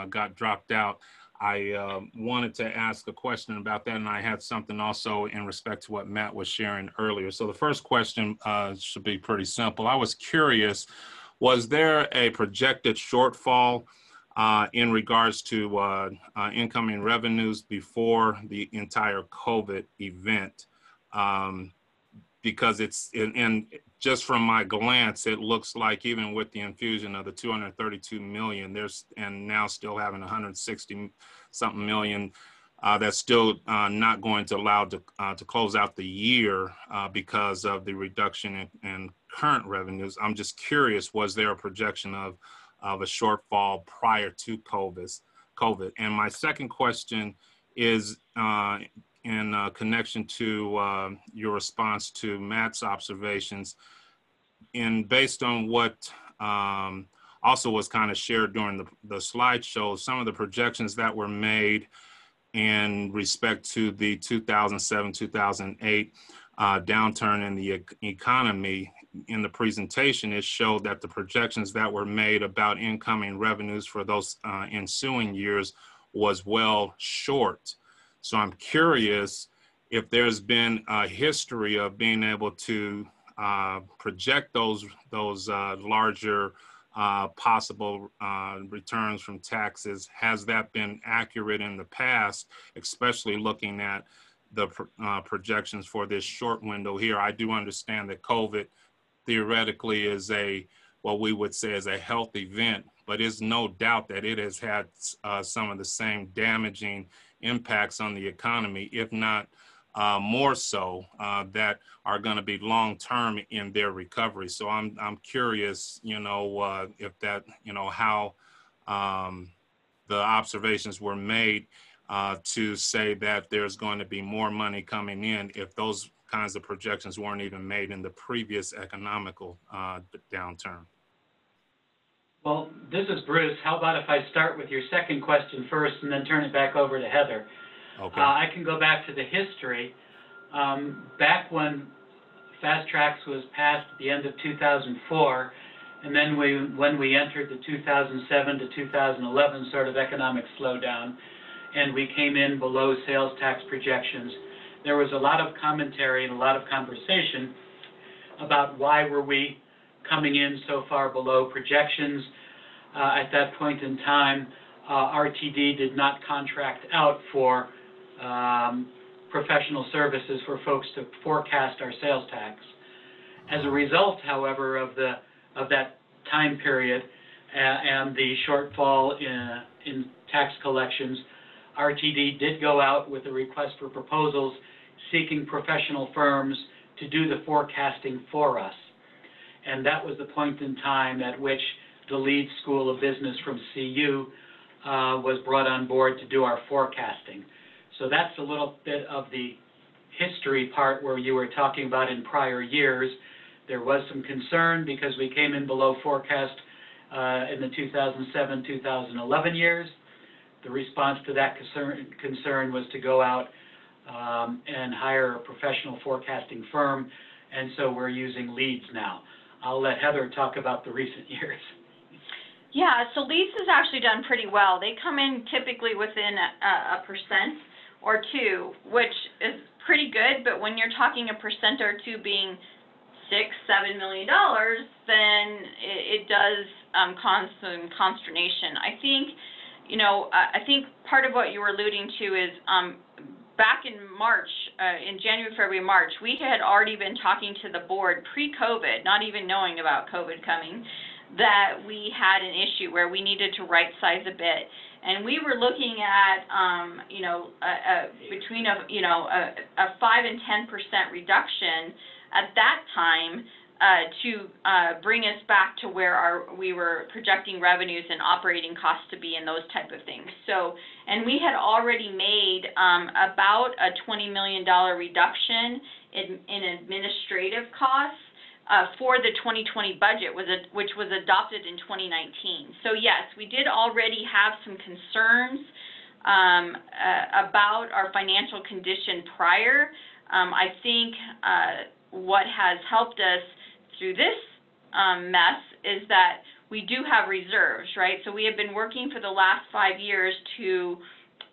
got dropped out, I wanted to ask a question about that, and I had something also in respect to what Matt was sharing earlier. So the first question should be pretty simple. I was curious, was there a projected shortfall in regards to incoming revenues before the entire COVID event? Because and just from my glance, it looks like even with the infusion of the 232 million, and now still having 160 something million, that's still not going to allow to close out the year because of the reduction in current revenues. I'm just curious, was there a projection of a shortfall prior to COVID? And my second question is in connection to your response to Matt's observations, and based on what also was kind of shared during the slideshow, some of the projections that were made in respect to the 2007-2008 downturn in the economy. In the presentation, it showed that the projections that were made about incoming revenues for those ensuing years was well short. So I'm curious if there's been a history of being able to project those larger possible returns from taxes. Has that been accurate in the past, especially looking at the projections for this short window here? I do understand that COVID theoretically is what we would say is a health event, but there's no doubt that it has had some of the same damaging impacts on the economy, if not more so, that are going to be long-term in their recovery. So I'm curious, if that, how the observations were made to say that there's going to be more money coming in if those kinds of projections weren't even made in the previous economical downturn. Well, this is Bruce. How about if I start with your second question first and then turn it back over to Heather? Okay. I can go back to the history. Back when Fast Tracks was passed at the end of 2004, and then when we entered the 2007 to 2011 sort of economic slowdown, and we came in below sales tax projections, there was a lot of commentary and a lot of conversation about why were we coming in so far below projections. At that point in time, RTD did not contract out for professional services for folks to forecast our sales tax. As a result, however, of that time period and the shortfall in tax collections, RTD did go out with a request for proposals seeking professional firms to do the forecasting for us. And that was the point in time at which the lead school of business from CU was brought on board to do our forecasting. So that's a little bit of the history part where you were talking about in prior years. There was some concern because we came in below forecast in the 2007-2011 years. The response to that concern was to go out and hire a professional forecasting firm, and so we're using leads now. I'll let Heather talk about the recent years. Yeah, so leads has actually done pretty well. They come in typically within a percent or two, which is pretty good, but when you're talking a percent or two being $6-7 million, then it does cause some consternation. I think, you know, I think part of what you were alluding to is back in March, in January, February, March, we had already been talking to the board pre-COVID, not even knowing about COVID coming, that we had an issue where we needed to right-size a bit. And we were looking at, you know, between a 5 and 10% reduction at that time to bring us back to where we were projecting revenues and operating costs to be and those type of things. So, and we had already made about a $20 million reduction in administrative costs for the 2020 budget, which was adopted in 2019. So yes, we did already have some concerns about our financial condition prior. I think what has helped us through this mess is that we do have reserves, right? So we have been working for the last 5 years to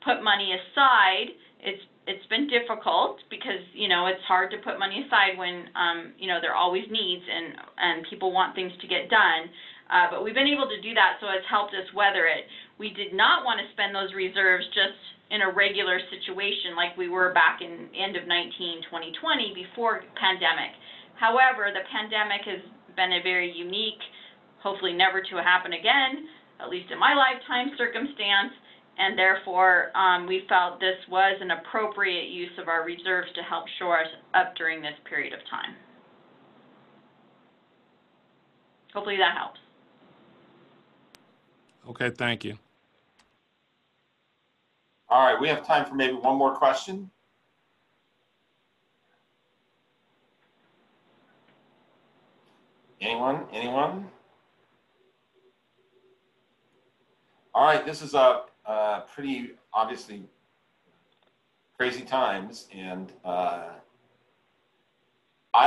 put money aside. It's been difficult because, you know, it's hard to put money aside when, you know, there are always needs and people want things to get done. But we've been able to do that, so it's helped us weather it. We did not want to spend those reserves just in a regular situation like we were back in end of 2020 before pandemic. However, the pandemic has been a very unique, hopefully never to happen again, at least in my lifetime, circumstance, and therefore we felt this was an appropriate use of our reserves to help shore us up during this period of time. Hopefully that helps. Okay, thank you. All right, we have time for maybe one more question. Anyone? All right, this is a pretty obviously crazy times, and I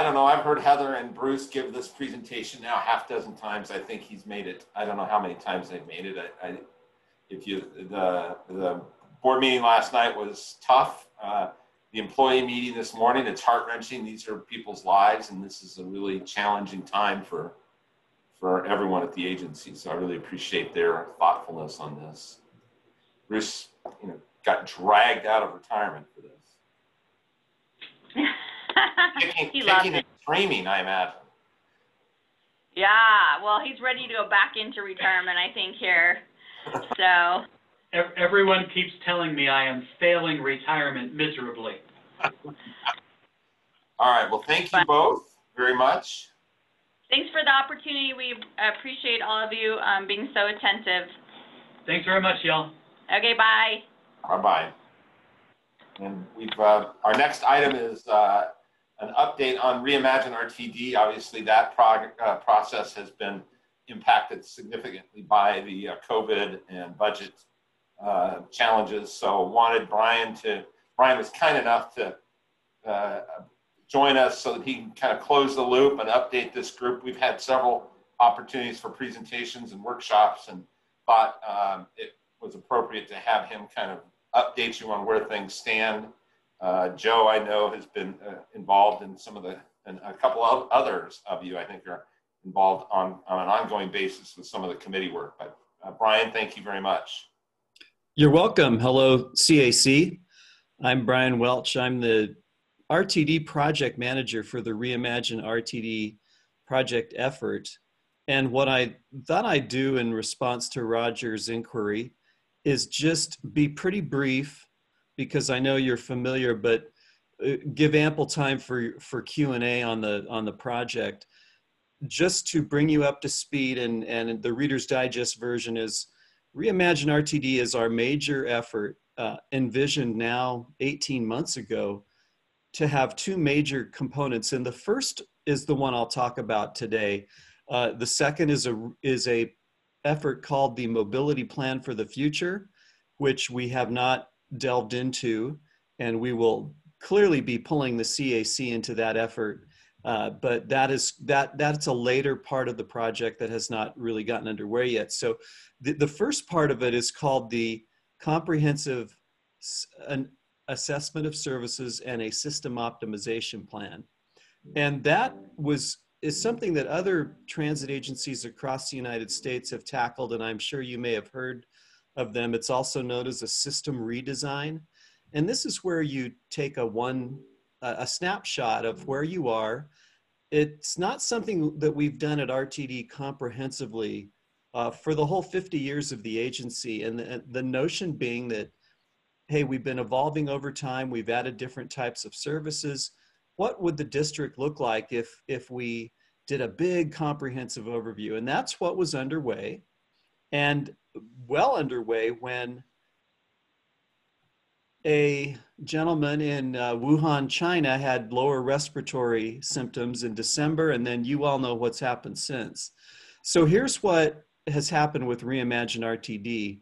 don't know, I've heard Heather and Bruce give this presentation now half dozen times. I think he's made it, I don't know how many times they've made it. The board meeting last night was tough. The employee meeting this morning, it's heart-wrenching. These are people's lives, and this is a really challenging time for everyone at the agency. So I really appreciate their thoughtfulness on this. Bruce, you know, got dragged out of retirement for this. Kicking and screaming, I imagine. Yeah, well, he's ready to go back into retirement, I think, here. So. Everyone keeps telling me I am failing retirement miserably. All right, well, thank you both very much. Thanks for the opportunity. We appreciate all of you being so attentive. Thanks very much, y'all. Okay, bye. Bye-bye. And our next item is an update on Reimagine RTD. Obviously, that process has been impacted significantly by the COVID and budget challenges. So Brian was kind enough to join us so that he can kind of close the loop and update this group. We've had several opportunities for presentations and workshops, and thought it was appropriate to have him kind of update you on where things stand. Joe, I know, has been involved in and a couple of others of you, I think, are involved on an ongoing basis with some of the committee work. But Brian, thank you very much. You're welcome. Hello, CAC. I'm Brian Welch. I'm the RTD project manager for the Reimagine RTD project effort. And what I thought I'd do in response to Roger's inquiry is just be pretty brief, because I know you're familiar, but give ample time for Q&A on the project. Just to bring you up to speed, and the Reader's Digest version is, Reimagine RTD is our major effort, envisioned now 18 months ago, to have two major components. And the first is the one I'll talk about today. The second is a effort called the Mobility Plan for the Future, which we have not delved into, and we will clearly be pulling the CAC into that effort. But that's a later part of the project that has not really gotten underway yet. So the first part of it is called the Comprehensive Assessment of Services and a System Optimization Plan. And that is something that other transit agencies across the United States have tackled, and I'm sure you may have heard of them. It's also known as a system redesign. And this is where you take a snapshot of where you are. It's not something that we've done at RTD comprehensively for the whole 50 years of the agency. And the notion being that, hey, we've been evolving over time. We've added different types of services. What would the district look like if we did a big comprehensive overview? And that's what was underway, and well underway when a gentleman in Wuhan, China had lower respiratory symptoms in December, and then you all know what's happened since. So here's what has happened with Reimagine RTD.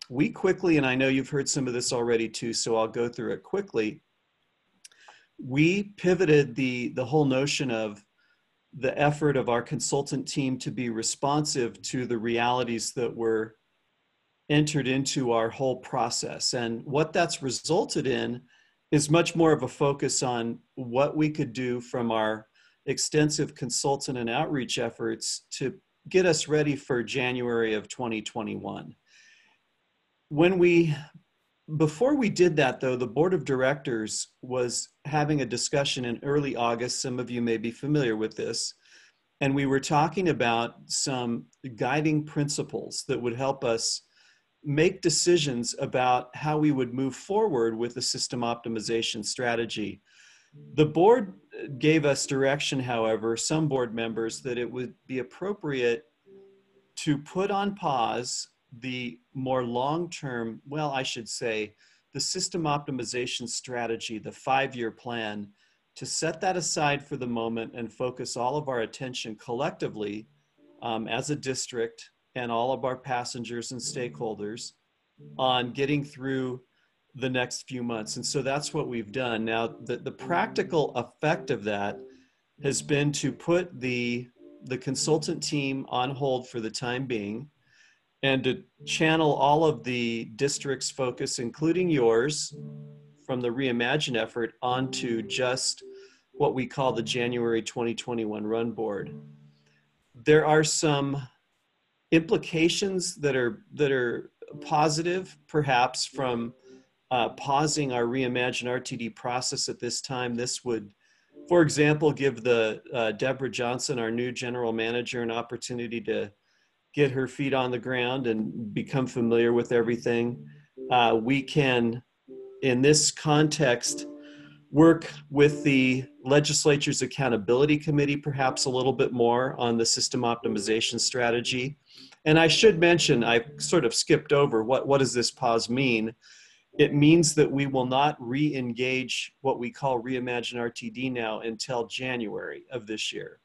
We quickly, and I know you've heard some of this already too, so I'll go through it quickly. We pivoted the whole notion of the effort of our consultant team to be responsive to the realities that were entered into our whole process. And what that's resulted in is much more of a focus on what we could do from our extensive consultant and outreach efforts to get us ready for January of 2021. Before we did that, though, the board of directors was having a discussion in early August. Some of you may be familiar with this. And we were talking about some guiding principles that would help us make decisions about how we would move forward with the system optimization strategy. The board gave us direction, however, some board members, that it would be appropriate to put on pause the more long-term, well, I should say, the system optimization strategy, the 5-year plan, to set that aside for the moment and focus all of our attention collectively as a district and all of our passengers and stakeholders on getting through the next few months. And so that's what we've done. Now, the practical effect of that has been to put the consultant team on hold for the time being, and to channel all of the district's focus, including yours, from the Reimagine effort onto just what we call the January 2021 Run Board. There are some implications that are positive, perhaps, from pausing our Reimagine RTD process at this time. This would, for example, give Deborah Johnson, our new general manager, an opportunity to get her feet on the ground and become familiar with everything. We can, in this context, work with the legislature's accountability committee perhaps a little bit more on the system optimization strategy. And I should mention, I sort of skipped over, what does this pause mean? It means that we will not re-engage what we call Reimagine RTD now until January of this year.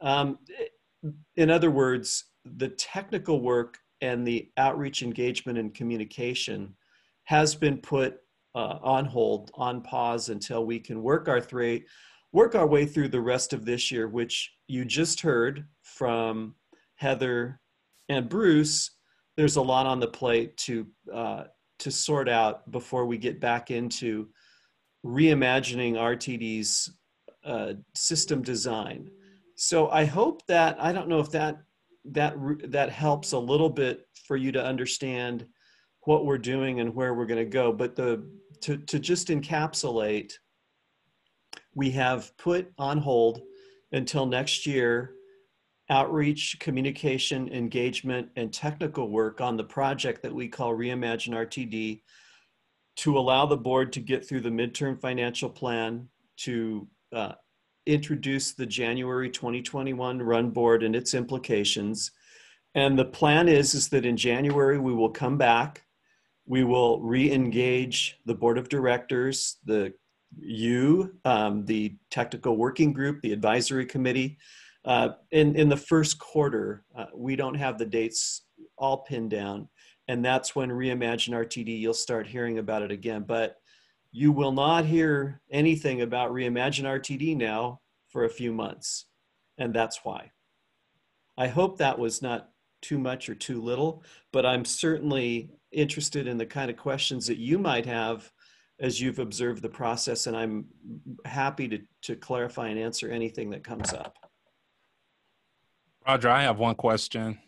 In other words, the technical work and the outreach, engagement, and communication has been put on hold, on pause, until we can work our way through the rest of this year, which you just heard from Heather and Bruce. There's a lot on the plate to sort out before we get back into reimagining RTD's system design. So I hope that, I don't know if that helps a little bit for you to understand what we're doing and where we're going to go. But to just encapsulate, we have put on hold until next year outreach, communication, engagement, and technical work on the project that we call Reimagine RTD, to allow the board to get through the midterm financial plan, to introduce the January 2021 Run Board and its implications. And the plan is that in January, we will come back, we will re-engage the board of directors, the you, the technical working group, the advisory committee. In the first quarter, we don't have the dates all pinned down. And that's when Reimagine RTD, you'll start hearing about it again. But you will not hear anything about Reimagine RTD now for a few months. And that's why. I hope that was not too much or too little, but I'm certainly interested in the kind of questions that you might have as you've observed the process, and I'm happy to clarify and answer anything that comes up. Roger, I have one question.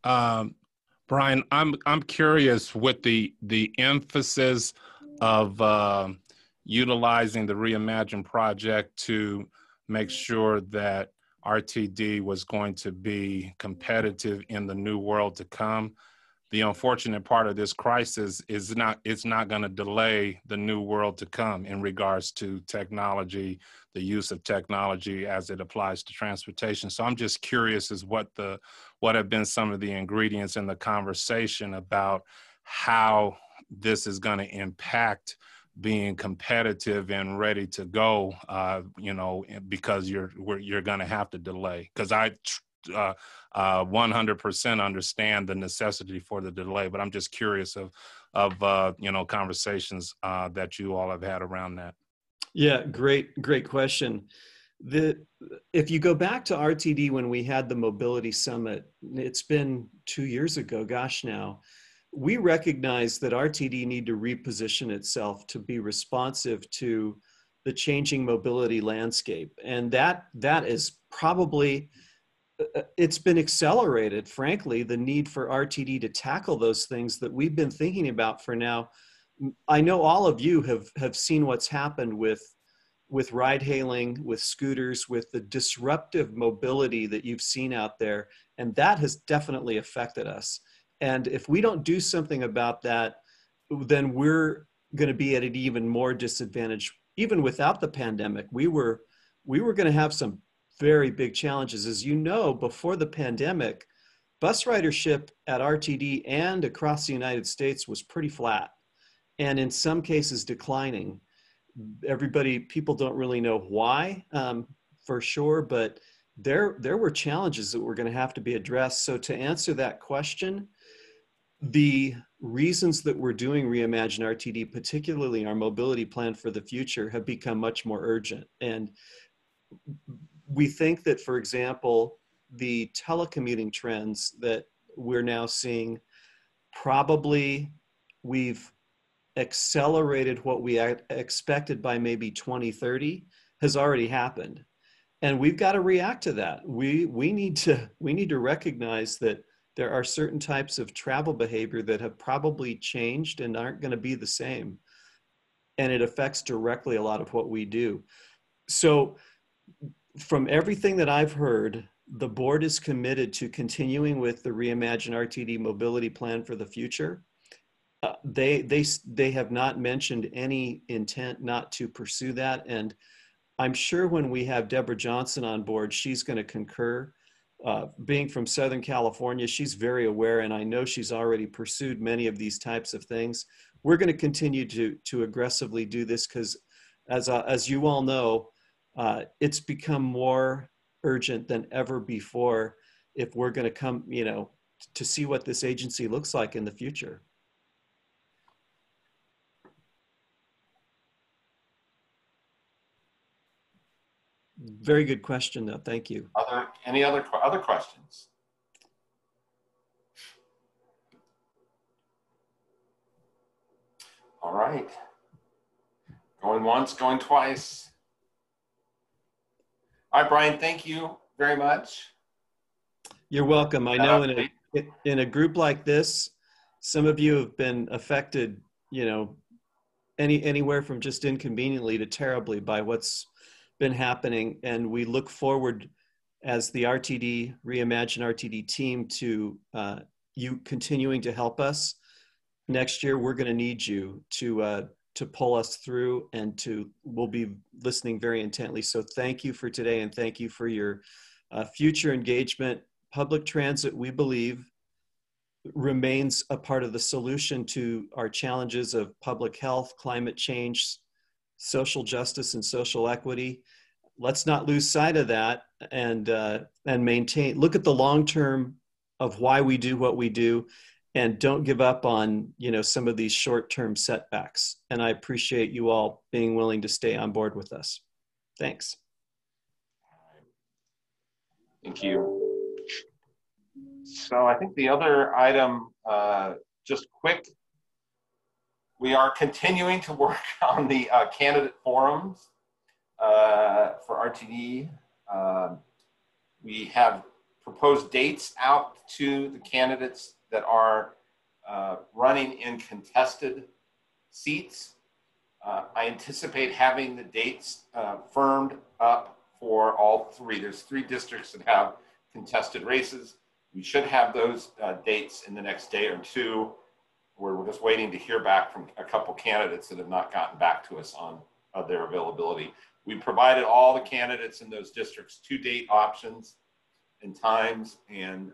Brian, I'm curious with the emphasis of utilizing the Reimagine project to make sure that RTD was going to be competitive in the new world to come. The unfortunate part of this crisis is it's not going to delay the new world to come in regards to technology, the use of technology as it applies to transportation. So I'm just curious as what have been some of the ingredients in the conversation about how this is going to impact being competitive and ready to go, because you're going to have to delay. Because I 100% understand the necessity for the delay, but I'm just curious of conversations that you all have had around that. Yeah, great question. If you go back to RTD when we had the Mobility Summit, it's been 2 years ago, gosh now, we recognized that RTD need to reposition itself to be responsive to the changing mobility landscape. And that is probably, it's been accelerated, frankly, the need for RTD to tackle those things that we've been thinking about for now. I know all of you have seen what's happened with ride hailing, with scooters, with the disruptive mobility that you've seen out there. And that has definitely affected us. And if we don't do something about that, then we're going to be at an even more disadvantage. Even without the pandemic, we were going to have some very big challenges. As you know, before the pandemic, bus ridership at RTD and across the United States was pretty flat, and in some cases declining. People don't really know why for sure, but there were challenges that were going to have to be addressed. So to answer that question, the reasons that we're doing Reimagine RTD, particularly our mobility plan for the future, have become much more urgent. And we think that, for example, the telecommuting trends that we're now seeing, probably we've accelerated what we expected by maybe 2030 has already happened. And we've got to react to that. We need to recognize that there are certain types of travel behavior that have probably changed and aren't going to be the same. And it affects directly a lot of what we do. So from everything that I've heard, the board is committed to continuing with the Reimagine RTD mobility plan for the future. They have not mentioned any intent not to pursue that. And I'm sure when we have Deborah Johnson on board, she's going to concur. Being from Southern California, she's very aware, and I know she's already pursued many of these types of things. We're going to continue to aggressively do this because, as you all know, it's become more urgent than ever before if we're going to come, to see what this agency looks like in the future. Very good question, though. Thank you. Any other questions? All right. Going once, going twice. All right, Brian, thank you very much. You're welcome. I know in a group like this, some of you have been affected, anywhere from just inconveniently to terribly by what's been happening. And we look forward as the Reimagine RTD team to you continuing to help us. Next year, we're going to need you to pull us through, and we'll be listening very intently. So thank you for today, and thank you for your future engagement. Public transit, we believe, remains a part of the solution to our challenges of public health, climate change, social justice, and social equity. Let's not lose sight of that and maintain, look at the long term of why we do what we do, and don't give up on, you know, some of these short-term setbacks. And I appreciate you all being willing to stay on board with us. Thanks. Thank you. So I think the other item, just quick, we are continuing to work on the candidate forums for RTD. We have proposed dates out to the candidates that are running in contested seats. I anticipate having the dates firmed up for all three. There's 3 districts that have contested races. We should have those dates in the next day or 2. We're just waiting to hear back from a couple candidates that have not gotten back to us on their availability. We provided all the candidates in those districts 2 date options and times, and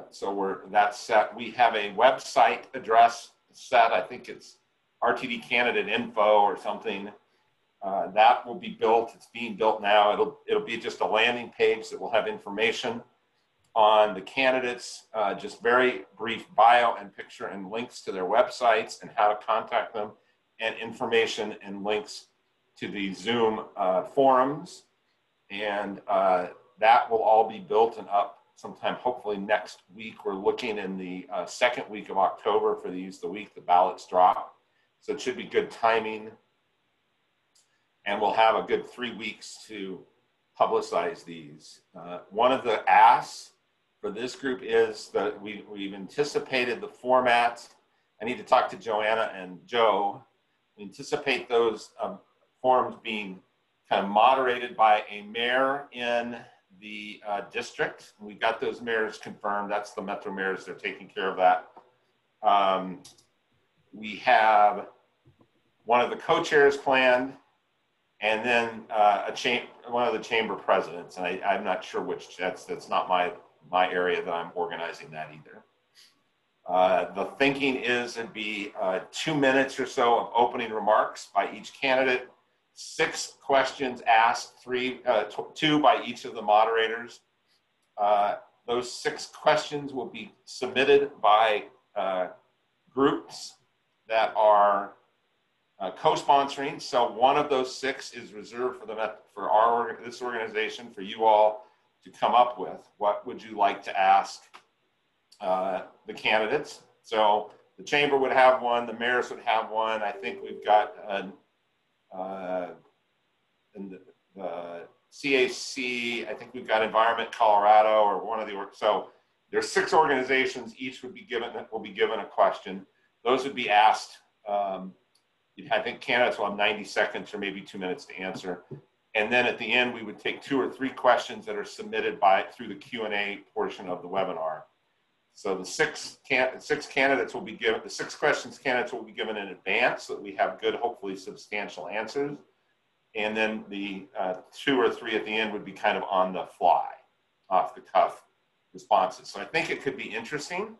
so that's set. We have a website address set. I think it's RTD candidate info or something. That will be built. It's being built now. It'll be just a landing page that will have information on the candidates, just very brief bio and picture and links to their websites and how to contact them, and information and links to the Zoom forums. And that will all be built and up sometime, hopefully next week. We're looking in the second week of October for the week the ballots drop. So it should be good timing. And we'll have a good 3 weeks to publicize these. One of the asks for this group is that we've anticipated the format. I need to talk to Joanna and Joe. We anticipate those forums being kind of moderated by a mayor in the district. We've got those mayors confirmed. That's the Metro mayors. They're taking care of that. We have one of the co-chairs planned, and then one of the chamber presidents. And I'm not sure which. That's not my area that I'm organizing that either. The thinking is it'd be 2 minutes or so of opening remarks by each candidate, 6 questions asked, 2 by each of the moderators. Those 6 questions will be submitted by groups that are co-sponsoring. So one of those 6 is reserved for this organization, for you all to come up with. What would you like to ask the candidates? So the chamber would have one, the mayors would have one. I think we've got in the CAC, I think we've got Environment Colorado or one of the, so there's 6 organizations, each will be given a question. Those would be asked, I think candidates will have 90 seconds or maybe 2 minutes to answer. And then at the end, we would take 2 or 3 questions that are submitted through the Q&A portion of the webinar. So the 6 candidates will be given, the 6 questions candidates will be given in advance so that we have good, hopefully substantial answers. And then the 2 or 3 at the end would be kind of on the fly, off the cuff responses. So I think it could be interesting.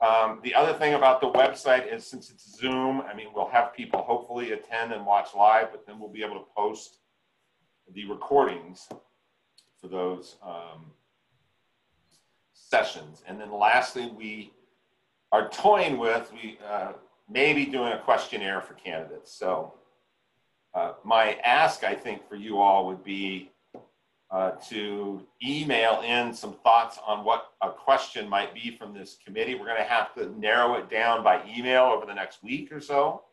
The other thing about the website is, since it's Zoom, I mean, we'll have people hopefully attend and watch live, but then we'll be able to post the recordings for those sessions. And then lastly, we are toying with, maybe doing a questionnaire for candidates. So my ask, I think, for you all would be to email in some thoughts on what a question might be from this committee. We're going to have to narrow it down by email over the next week or so.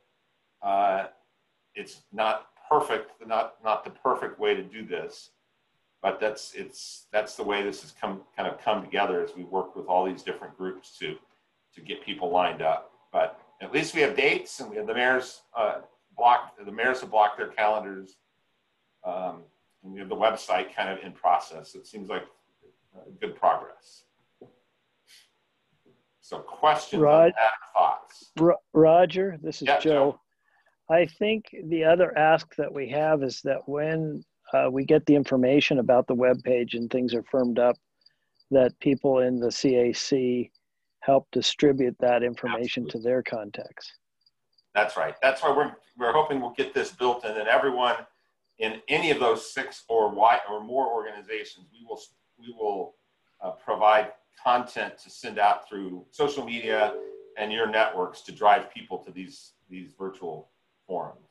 It's not perfect, not the perfect way to do this, but that's the way this has come together as we work with all these different groups to get people lined up. But at least we have dates, and we have the mayors have blocked their calendars. And we have the website kind of in process. It seems like good progress. So questions on that, thoughts? Roger, this is Yeah, Joe. I think the other ask that we have is that when we get the information about the web page and things are firmed up, that people in the CAC help distribute that information to their context. That's right. That's why we're hoping we'll get this built in, and everyone in any of those 6 or more organizations, we will provide content to send out through social media and your networks to drive people to these virtual forums.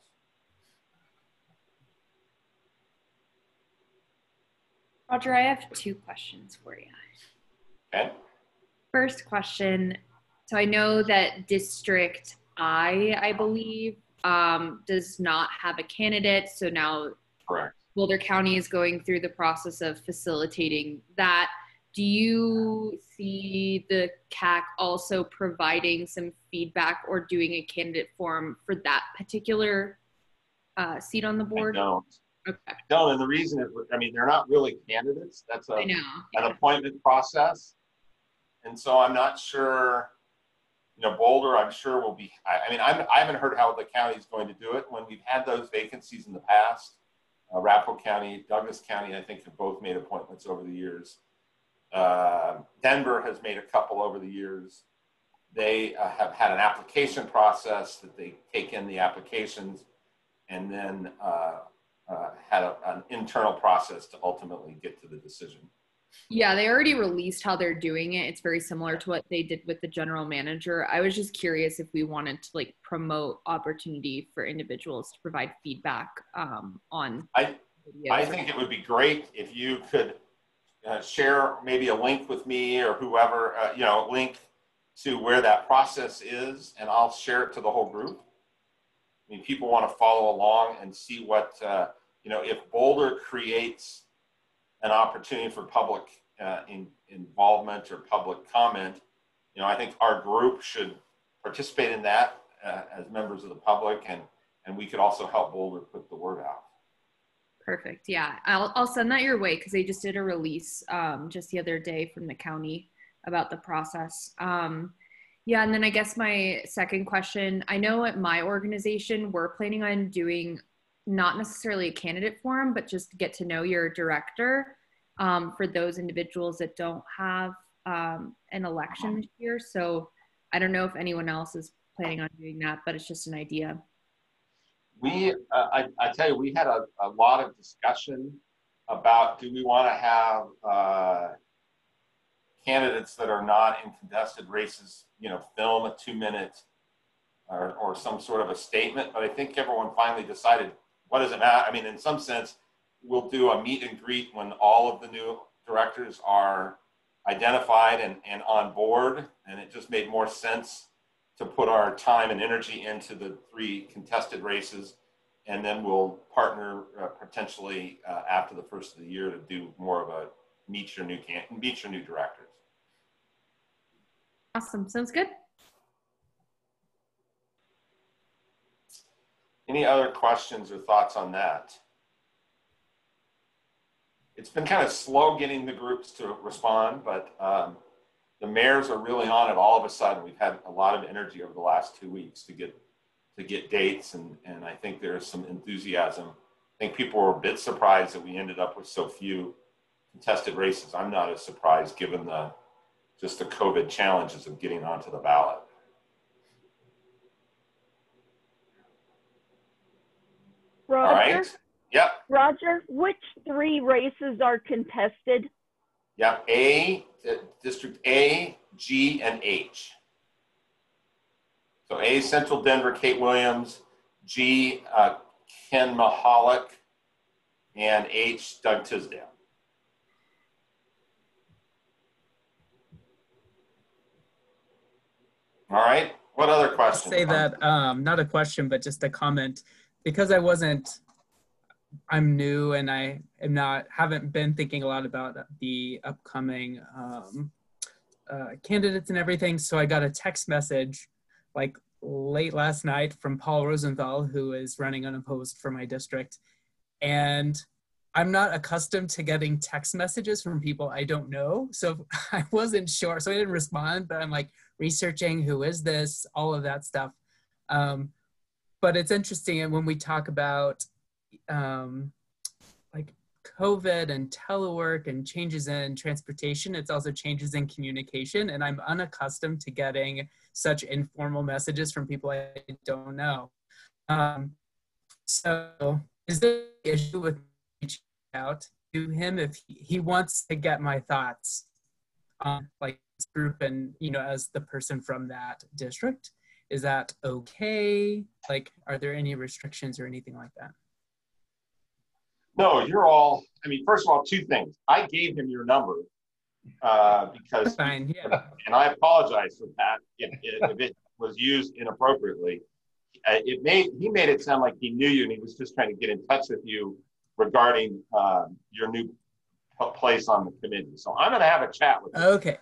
Roger, I have 2 questions for you. Okay. First question, so I know that District I believe, does not have a candidate, so now Correct. Boulder County is going through the process of facilitating that. Do you see the CAC also providing some feedback or doing a candidate forum for that particular seat on the board? I don't. Okay. No, and the reason is, I mean, they're not really candidates. That's I know. an appointment process. And so I'm not sure, Boulder, I'm sure will be, I haven't heard how the county is going to do it. When we've had those vacancies in the past, Arapahoe County, Douglas County, I think have both made appointments over the years. Denver has made a couple over the years. They have had an application process that they take in the applications and then had an internal process to ultimately get to the decision. Yeah, they already released how they're doing it. It's very similar to what they did with the general manager. I was just curious if we wanted to promote opportunity for individuals to provide feedback on. I think it would be great if you could share maybe a link with me or whoever, link to where that process is, and I'll share it to the whole group. I mean, people want to follow along and see what, if Boulder creates an opportunity for public involvement or public comment, I think our group should participate in that as members of the public, and we could also help Boulder put the word out. Perfect. Yeah, I'll send that your way because they just did a release just the other day from the county about the process. Yeah, and then I guess my second question, I know at my organization, we're planning on doing not necessarily a candidate forum, but just get to know your director for those individuals that don't have an election this year. So I don't know if anyone else is planning on doing that, but it's just an idea. I tell you, we had a lot of discussion about, do we want to have candidates that are not in contested races, film a 2-minute or some sort of a statement. But I think everyone finally decided, what does it matter? I mean, in some sense, we'll do a meet and greet when all of the new directors are identified and on board. And it just made more sense to put our time and energy into the 3 contested races. And then we'll partner potentially after the first of the year to do more of a meet your new directors. Awesome. Sounds good. Any other questions or thoughts on that? It's been kind of slow getting the groups to respond, but the mayors are really on it all of a sudden. We've had a lot of energy over the last 2 weeks to get dates, and I think there's some enthusiasm. I think people were a bit surprised that we ended up with so few contested races. I'm not as surprised given just the COVID challenges of getting onto the ballot. Roger? All right. Yep. Roger, which 3 races are contested? Yep. District A, G, and H. So A, Central Denver, Kate Williams, G, Ken Mahalik, and H, Doug Tisdale. All right. What other questions? I'll say that, not a question, but just a comment. Because I'm new and I haven't been thinking a lot about the upcoming candidates and everything. So I got a text message like late last night from Paul Rosenthal, who is running unopposed for my district. And I'm not accustomed to getting text messages from people I don't know. So I wasn't sure. So I didn't respond, but I'm like researching who is this, all of that stuff. But it's interesting. And when we talk about like COVID and telework and changes in transportation, it's also changes in communication. And I'm unaccustomed to getting such informal messages from people I don't know. So is there an issue with reaching out to him if he wants to get my thoughts on like this group and, you know, as the person from that district? Is that okay? Like, are there any restrictions or anything like that? No, you're all, I mean, first of all, two things. I gave him your number because, fine, yeah. and I apologize for that if it was used inappropriately. He made it sound like he knew you and he was just trying to get in touch with you regarding your new place on the committee. So I'm going to have a chat with him. Okay.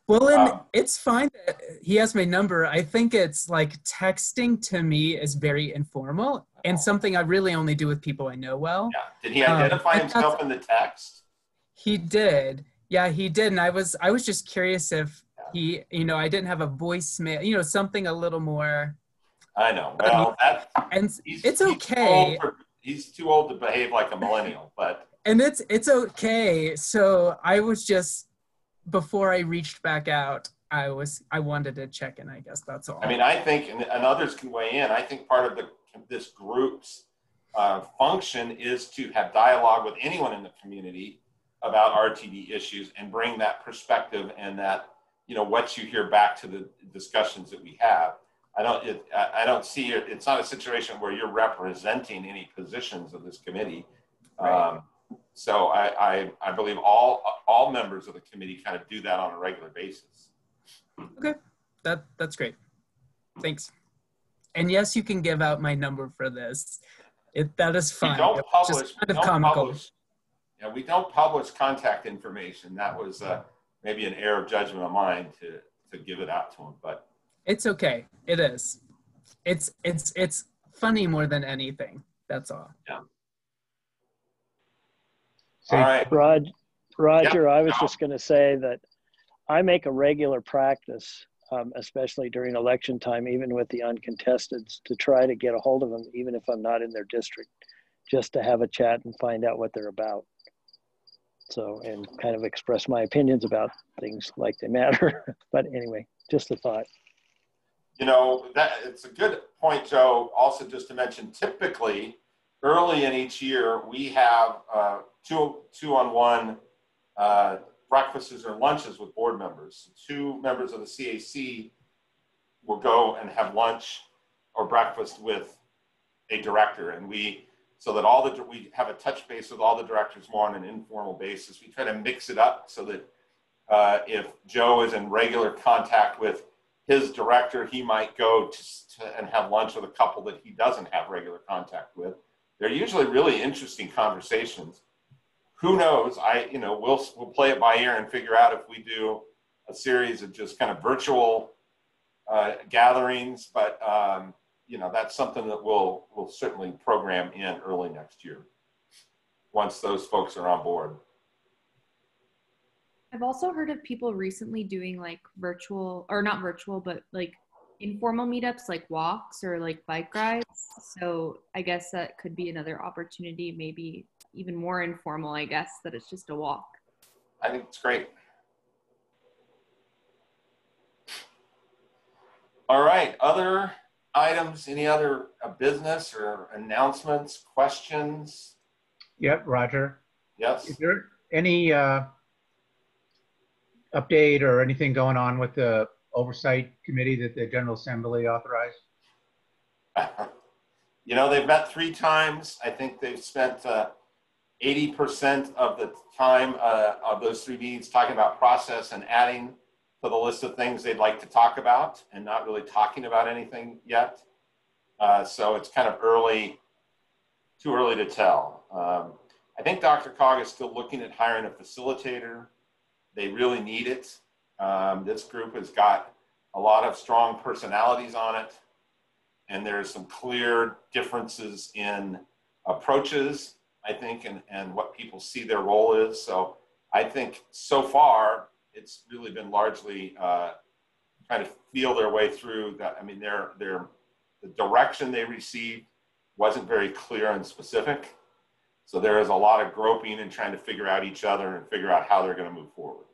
Well, and it's fine that he has my number. I think it's like texting to me is very informal and something I really only do with people I know well. Yeah. Did he identify himself in the text? He did. Yeah, he did. And I was just curious if he, you know, I didn't have a voicemail, you know, something a little more. I know. Well, it's okay. He's too old to behave like a millennial, but. And it's okay. So I was just, before I reached back out, I wanted to check in, I guess that's all. I mean, I think, and others can weigh in, I think part of this group's function is to have dialogue with anyone in the community about RTD issues and bring that perspective and that, you know, what you hear back to the discussions that we have. I don't see it, it's not a situation where you're representing any positions of this committee. Right. So I believe all members of the committee kind of do that on a regular basis. Okay, that's great. Thanks. And yes, you can give out my number for this. That is fine. We don't publish contact information. That was maybe an error of judgment of mine to give it out to him, but it's okay. It is. It's funny more than anything. That's all. Yeah. All right. Roger, I was just going to say that I make a regular practice, especially during election time, even with the uncontesteds, to try to get a hold of them, even if I'm not in their district, just to have a chat and find out what they're about. So, and kind of express my opinions about things like they matter. But anyway, just a thought. You know, it's a good point, Joe. Also, just to mention, typically, early in each year, we have two-on-one breakfasts or lunches with board members. 2 members of the CAC will go and have lunch or breakfast with a director, and so that we have a touch base with all the directors more on an informal basis. We try to mix it up so that if Joe is in regular contact with his director, he might go and have lunch with a couple that he doesn't have regular contact with. They're usually really interesting conversations. Who knows? We'll play it by ear and figure out if we do a series of just kind of virtual gatherings. But that's something that we'll certainly program in early next year once those folks are on board. I've also heard of people recently doing like virtual, or not virtual, but like informal meetups, like walks or like bike rides. So I guess that could be another opportunity, maybe even more informal, I guess, that it's just a walk. I think it's great. All right, other items, any other business or announcements, questions? Yep, Roger. Yes. Is there any update or anything going on with the oversight committee that the General Assembly authorized? They've met 3 times. I think they've spent 80% of the time of those 3 meetings talking about process and adding to the list of things they'd like to talk about and not really talking about anything yet. So it's kind of too early to tell. I think Dr. Caucus is still looking at hiring a facilitator. They really need it. This group has got a lot of strong personalities on it, and there's some clear differences in approaches, I think, and what people see their role is. So I think so far it's really been largely trying to feel their way through that. I mean, the direction they received wasn't very clear and specific. So there is a lot of groping and trying to figure out each other and figure out how they're going to move forward.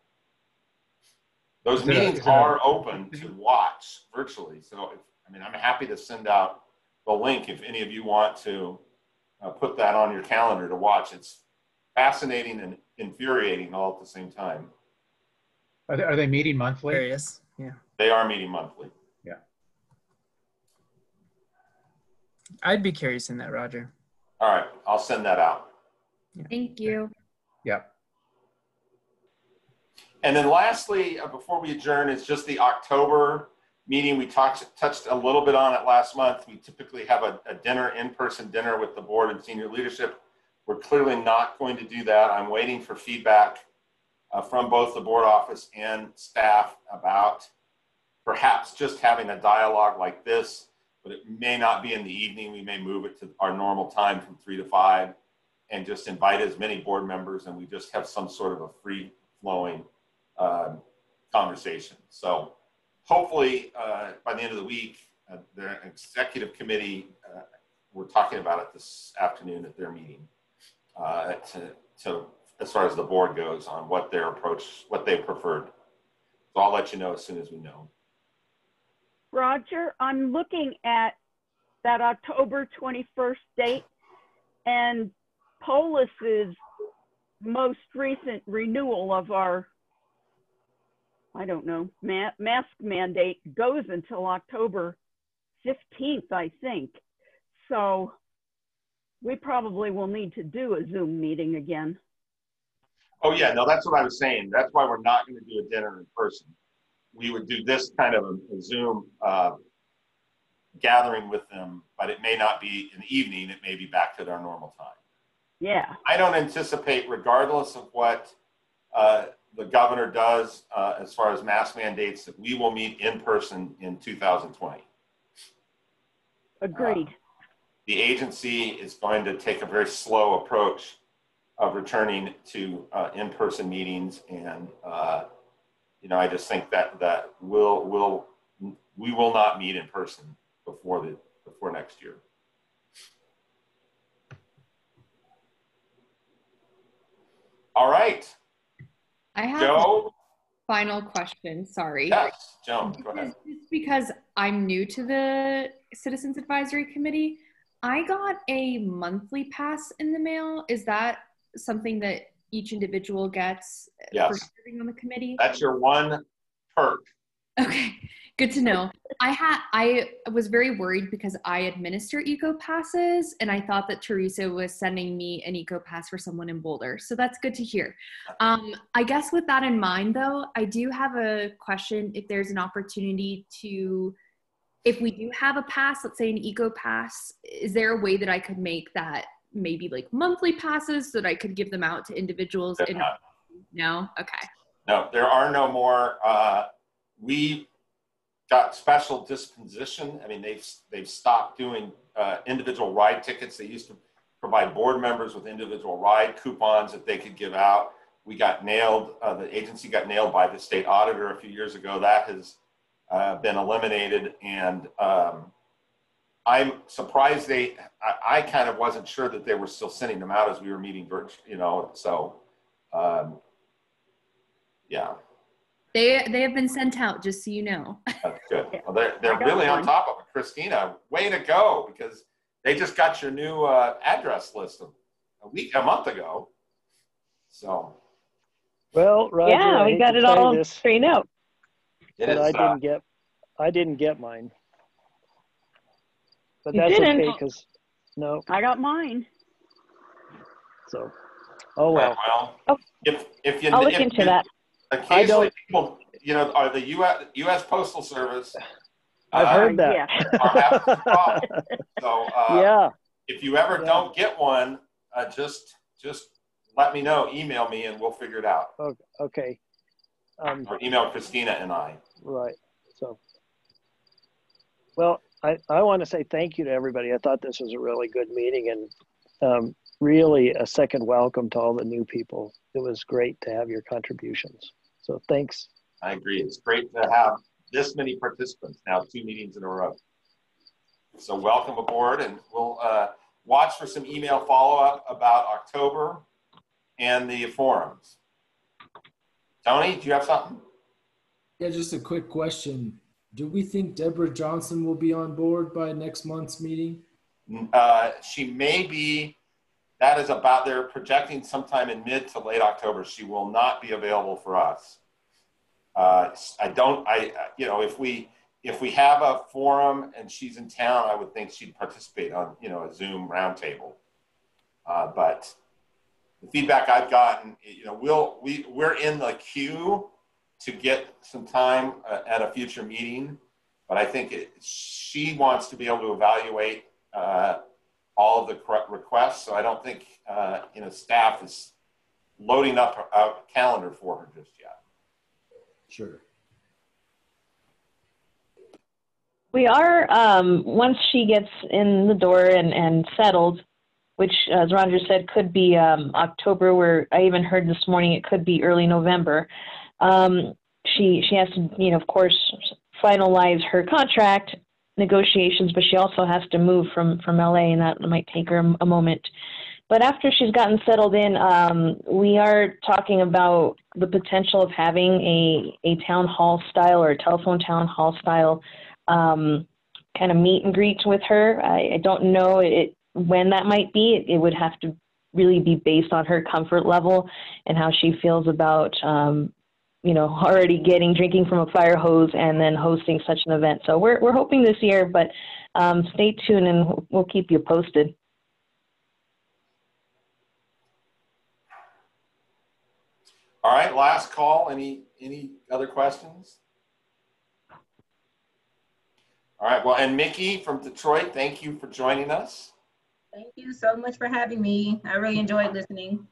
Those meetings are open to watch virtually. So, I'm happy to send out the link if any of you want to put that on your calendar to watch. It's fascinating and infuriating all at the same time. Are they meeting monthly? Curious. Yeah. They are meeting monthly. Yeah. I'd be curious in that, Roger. All right, I'll send that out. Thank you. Yeah. And then lastly, before we adjourn, is just the October meeting. We touched a little bit on it last month. We typically have a dinner, in-person dinner with the board and senior leadership. We're clearly not going to do that. I'm waiting for feedback from both the board office and staff about perhaps just having a dialogue like this, but it may not be in the evening. We may move it to our normal time from 3 to 5 and just invite as many board members, and we just have some sort of a free-flowing conversation. So hopefully by the end of the week, the executive committee, we're talking about it this afternoon at their meeting to as far as the board goes on what their approach, what they preferred. So I'll let you know as soon as we know. Roger, I'm looking at that October 21st date, and Polis's most recent renewal of our, I don't know, mask mandate goes until October 15th, I think. So we probably will need to do a Zoom meeting again. Oh yeah, no, that's what I was saying. That's why we're not going to do a dinner in person. We would do this kind of a Zoom gathering with them, but it may not be in the evening. It may be back to our normal time. Yeah. I don't anticipate, regardless of what the governor does as far as mask mandates, that we will meet in person in 2020. Agreed. The agency is going to take a very slow approach of returning to in-person meetings, and I just think that we will not meet in person before next year. All right. I have Joe? a final question. Sorry. Yes, Joan, go ahead. Just because I'm new to the Citizens Advisory Committee, I got a monthly pass in the mail. Is that something that each individual gets for serving on the committee? That's your one perk. Okay, good to know. I was very worried because I administer eco passes, and I thought that Teresa was sending me an eco pass for someone in Boulder. So that's good to hear. I guess with that in mind, though, I do have a question. If there's an opportunity to, if we do have a pass, let's say an eco pass, is there a way that I could make that maybe like monthly passes so that I could give them out to individuals? No? Okay. No, there are no more. We got special disposition. I mean, they've stopped doing individual ride tickets. They used to provide board members with individual ride coupons that they could give out. We got nailed. The agency got nailed by the state auditor a few years ago. That has been eliminated, and I'm surprised I kind of wasn't sure that they were still sending them out as we were meeting virtually, so yeah. They have been sent out, just so you know. That's good. Well, they're really on top of it. Christina, way to go, because they just got your new address list a month ago. So. Well, Roger, yeah, we got it all straightened out. But I didn't get mine. But that's okay, because no. I got mine. So, oh well. If you I'll look into that. Occasionally, people, are the U.S. Postal Service. I've heard that. Yeah. So, yeah. If you ever don't get one, just let me know. Email me, and we'll figure it out. Okay. Or email Christina and I. Right. So, well, I want to say thank you to everybody. I thought this was a really good meeting, and really a second welcome to all the new people. It was great to have your contributions. So thanks. I agree. It's great to have this many participants now, 2 meetings in a row. So welcome aboard, and we'll watch for some email follow-up about October and the forums. Tony, do you have something? Yeah, just a quick question. Do we think Deborah Johnson will be on board by next month's meeting? She may be. That is about, they're projecting sometime in mid to late October. She will not be available for us. You know, if we have a forum and she's in town, I would think she'd participate on, you know, a Zoom roundtable. But the feedback I've gotten, you know, we're in the queue to get some time at a future meeting, but I think she wants to be able to evaluate all of the requests. So I don't think, you know, staff is loading up a calendar for her just yet. Sure. We are, once she gets in the door and settled, which, as Roger said, could be October, where I even heard this morning it could be early November. She has to, you know, of course, finalize her contract negotiations, but she also has to move from LA, and that might take her a moment. But after she's gotten settled in, we are talking about the potential of having a town hall style or a telephone town hall style kind of meet and greet with her. I don't know when that might be. It would have to really be based on her comfort level and how she feels about, you know, already drinking from a fire hose and then hosting such an event. So we're hoping this year, but stay tuned and we'll keep you posted. All right, last call. Any other questions? All right, well, and Mickey from Detroit, thank you for joining us. Thank you so much for having me. I really enjoyed listening.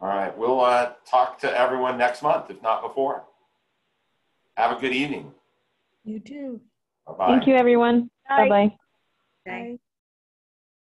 All right, we'll talk to everyone next month, if not before. Have a good evening. You too. Bye-bye. Thank you, everyone. Bye-bye. Bye.